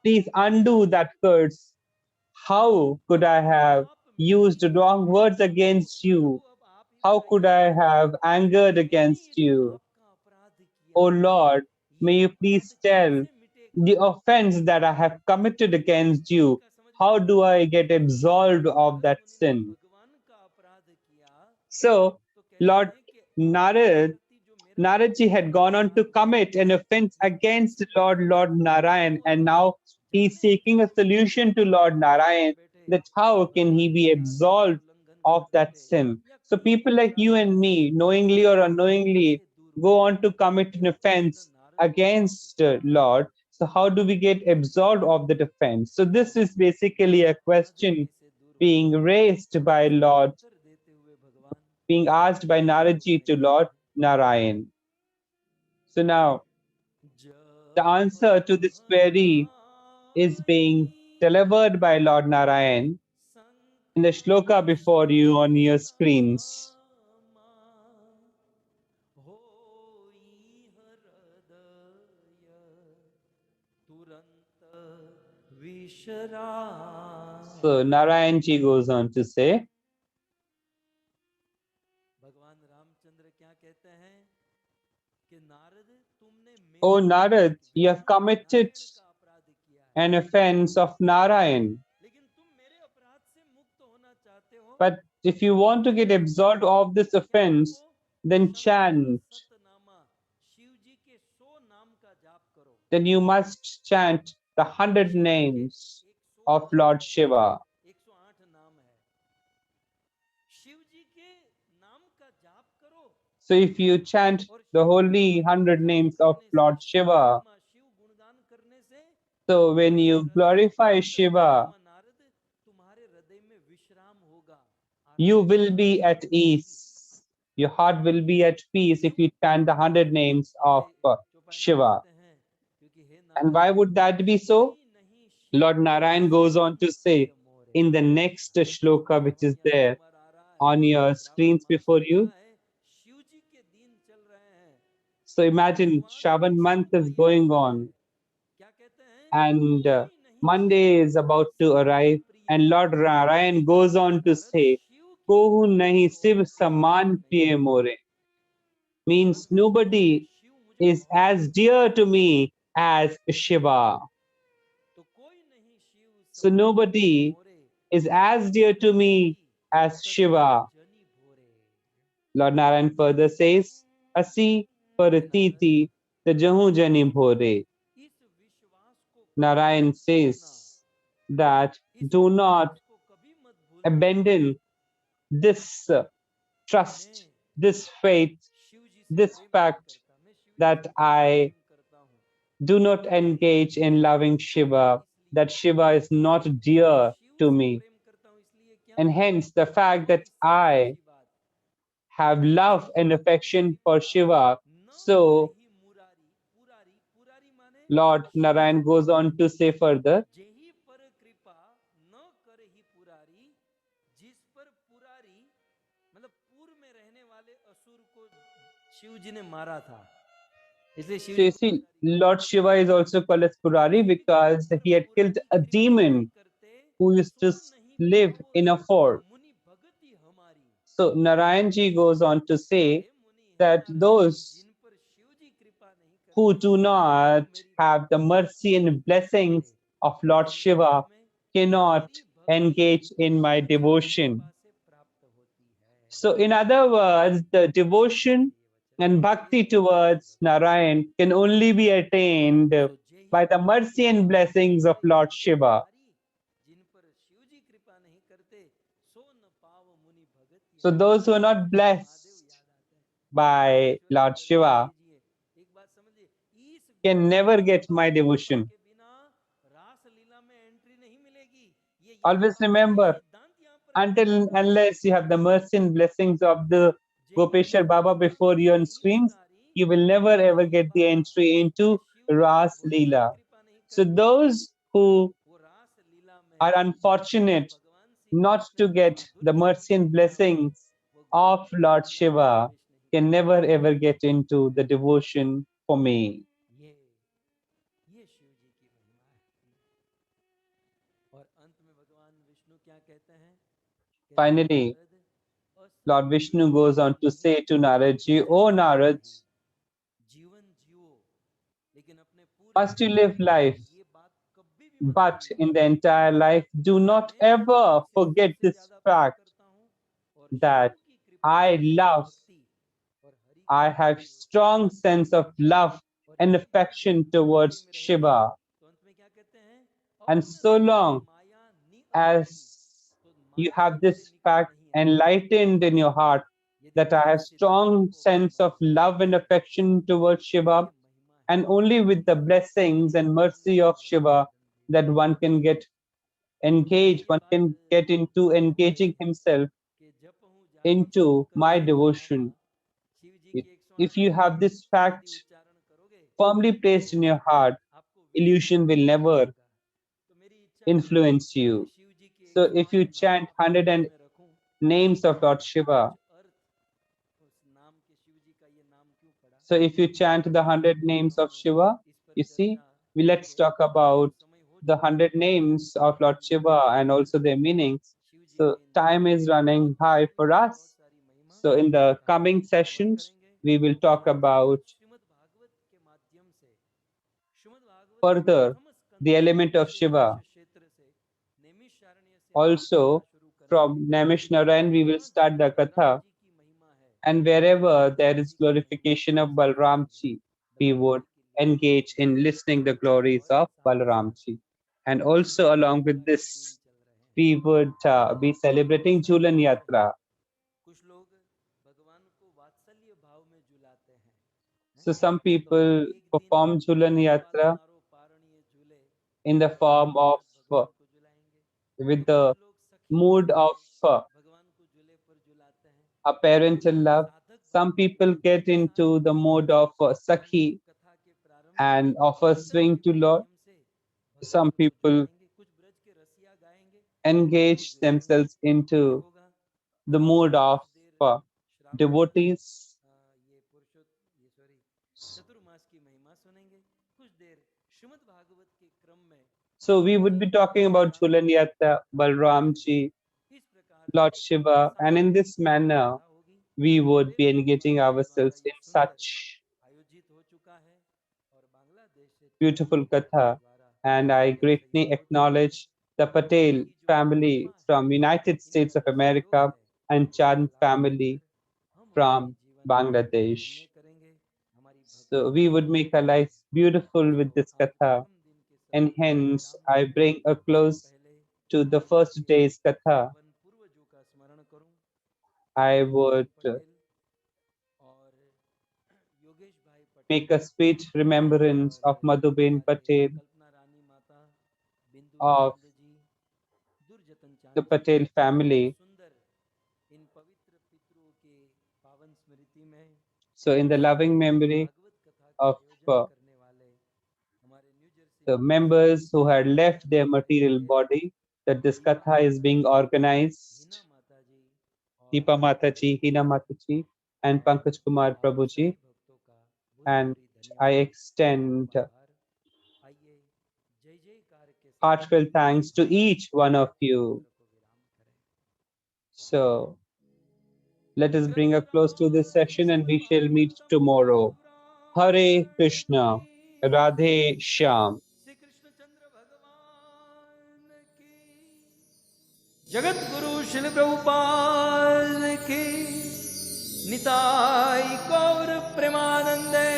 Please undo that curse. How could I have used wrong words against you? How could I have angered against you? O Lord, may you please tell the offense that I have committed against you. How do I get absolved of that sin?" So, Lord Naradji had gone on to commit an offense against Lord Narayan, and now he's seeking a solution to Lord Narayan that how can he be absolved of that sin. So people like you and me, knowingly or unknowingly, go on to commit an offense against Lord. So how do we get absolved of that offense? So this is basically a question being raised by Lord, being asked by Naradji to Lord Narayan. So now the answer to this query is being delivered by Lord Narayan in the shloka before you on your screens. So Narayanji goes on to say, "O Narad, you have committed an offense of Narayan. But if you want to get absolved of this offense, then chant. Then you must chant the 100 names of Lord Shiva." So if you chant the holy 100 names of Lord Shiva, so when you glorify Shiva, you will be at ease. Your heart will be at peace if you chant the 100 names of Shiva. And why would that be so? Lord Narayan goes on to say in the next shloka, which is there on your screens before you. So imagine Shravan month is going on, and Monday is about to arrive, and Lord Narayan goes on to say, "Kohu nahi siv saman priye more," means nobody is as dear to me as Shiva. So nobody is as dear to me as Shiva. Lord Narayan further says, "Asi paratiti tajahu jani bhore." Narayan says that do not abandon this trust, this faith, this fact that I do not engage in loving Shiva, that Shiva is not dear to me. And hence the fact that I have love and affection for Shiva. So Lord Narayan goes on to say further, so you see, Lord Shiva is also called as Purari because he had killed a demon who used to live in a fort. So Narayanji goes on to say that those who do not have the mercy and blessings of Lord Shiva, cannot engage in my devotion. So, in other words, the devotion and bhakti towards Narayan can only be attained by the mercy and blessings of Lord Shiva. So, those who are not blessed by Lord Shiva can never get my devotion. Always remember, until and unless you have the mercy and blessings of the Gopeshwar Baba before you on screens, you will never ever get the entry into Ras Leela. So those who are unfortunate not to get the mercy and blessings of Lord Shiva can never ever get into the devotion for me. ये शिव जी की महिमा है। और अंत में भगवान विष्णु क्या कहते हैं? Finally, Lord Vishnu goes on to say to Naradji, O Narad, first you live life, but in the entire life, do not ever forget this fact that I have strong sense of love and affection towards Shiva. And so long as you have this fact enlightened in your heart that I have strong sense of love and affection towards Shiva, and only with the blessings and mercy of Shiva that one can get engaged, one can get into engaging himself into my devotion. If you have this fact firmly placed in your heart, illusion will never influence you. So if you chant 100 names of Lord Shiva, so if you chant the 100 names of Shiva, you see, let's talk about the 100 names of Lord Shiva and also their meanings. So time is running high for us. So in the coming sessions, we will talk about further the element of Shiva. Also, from Namish Narayan, we will start the Katha. And wherever there is glorification of Balramji, we would engage in listening the glories of Balramji. And also along with this, we would be celebrating Jhulan Yatra. So some people perform Jhulan Yatra in the form of, with the mood of a parental love. Some people get into the mode of Sakhi and offer swing to Lord. Some people engage themselves into the mood of devotees. So we would be talking about Jhulan Yatra, Balramji, Lord Shiva, and in this manner, we would be engaging ourselves in such beautiful katha. And I greatly acknowledge the Patel family from United States of America and Chand family from Bangladesh. So we would make our life beautiful with this katha, and hence I bring a close to the first day's katha. I would make a sweet remembrance of Madhuben Patel, of the Patel family. So in the loving memory of the members who had left their material body, that this katha is being organized. Deepa Mataji, Hina Mataji, and Pankaj Kumar Prabhuji. And I extend heartfelt thanks to each one of you. So let us bring a close to this session and we shall meet tomorrow. Hare Krishna, Radhe Shyam. Jagat Guru शिल प्रभुपाद की निताई गौर प्रेमानंदे।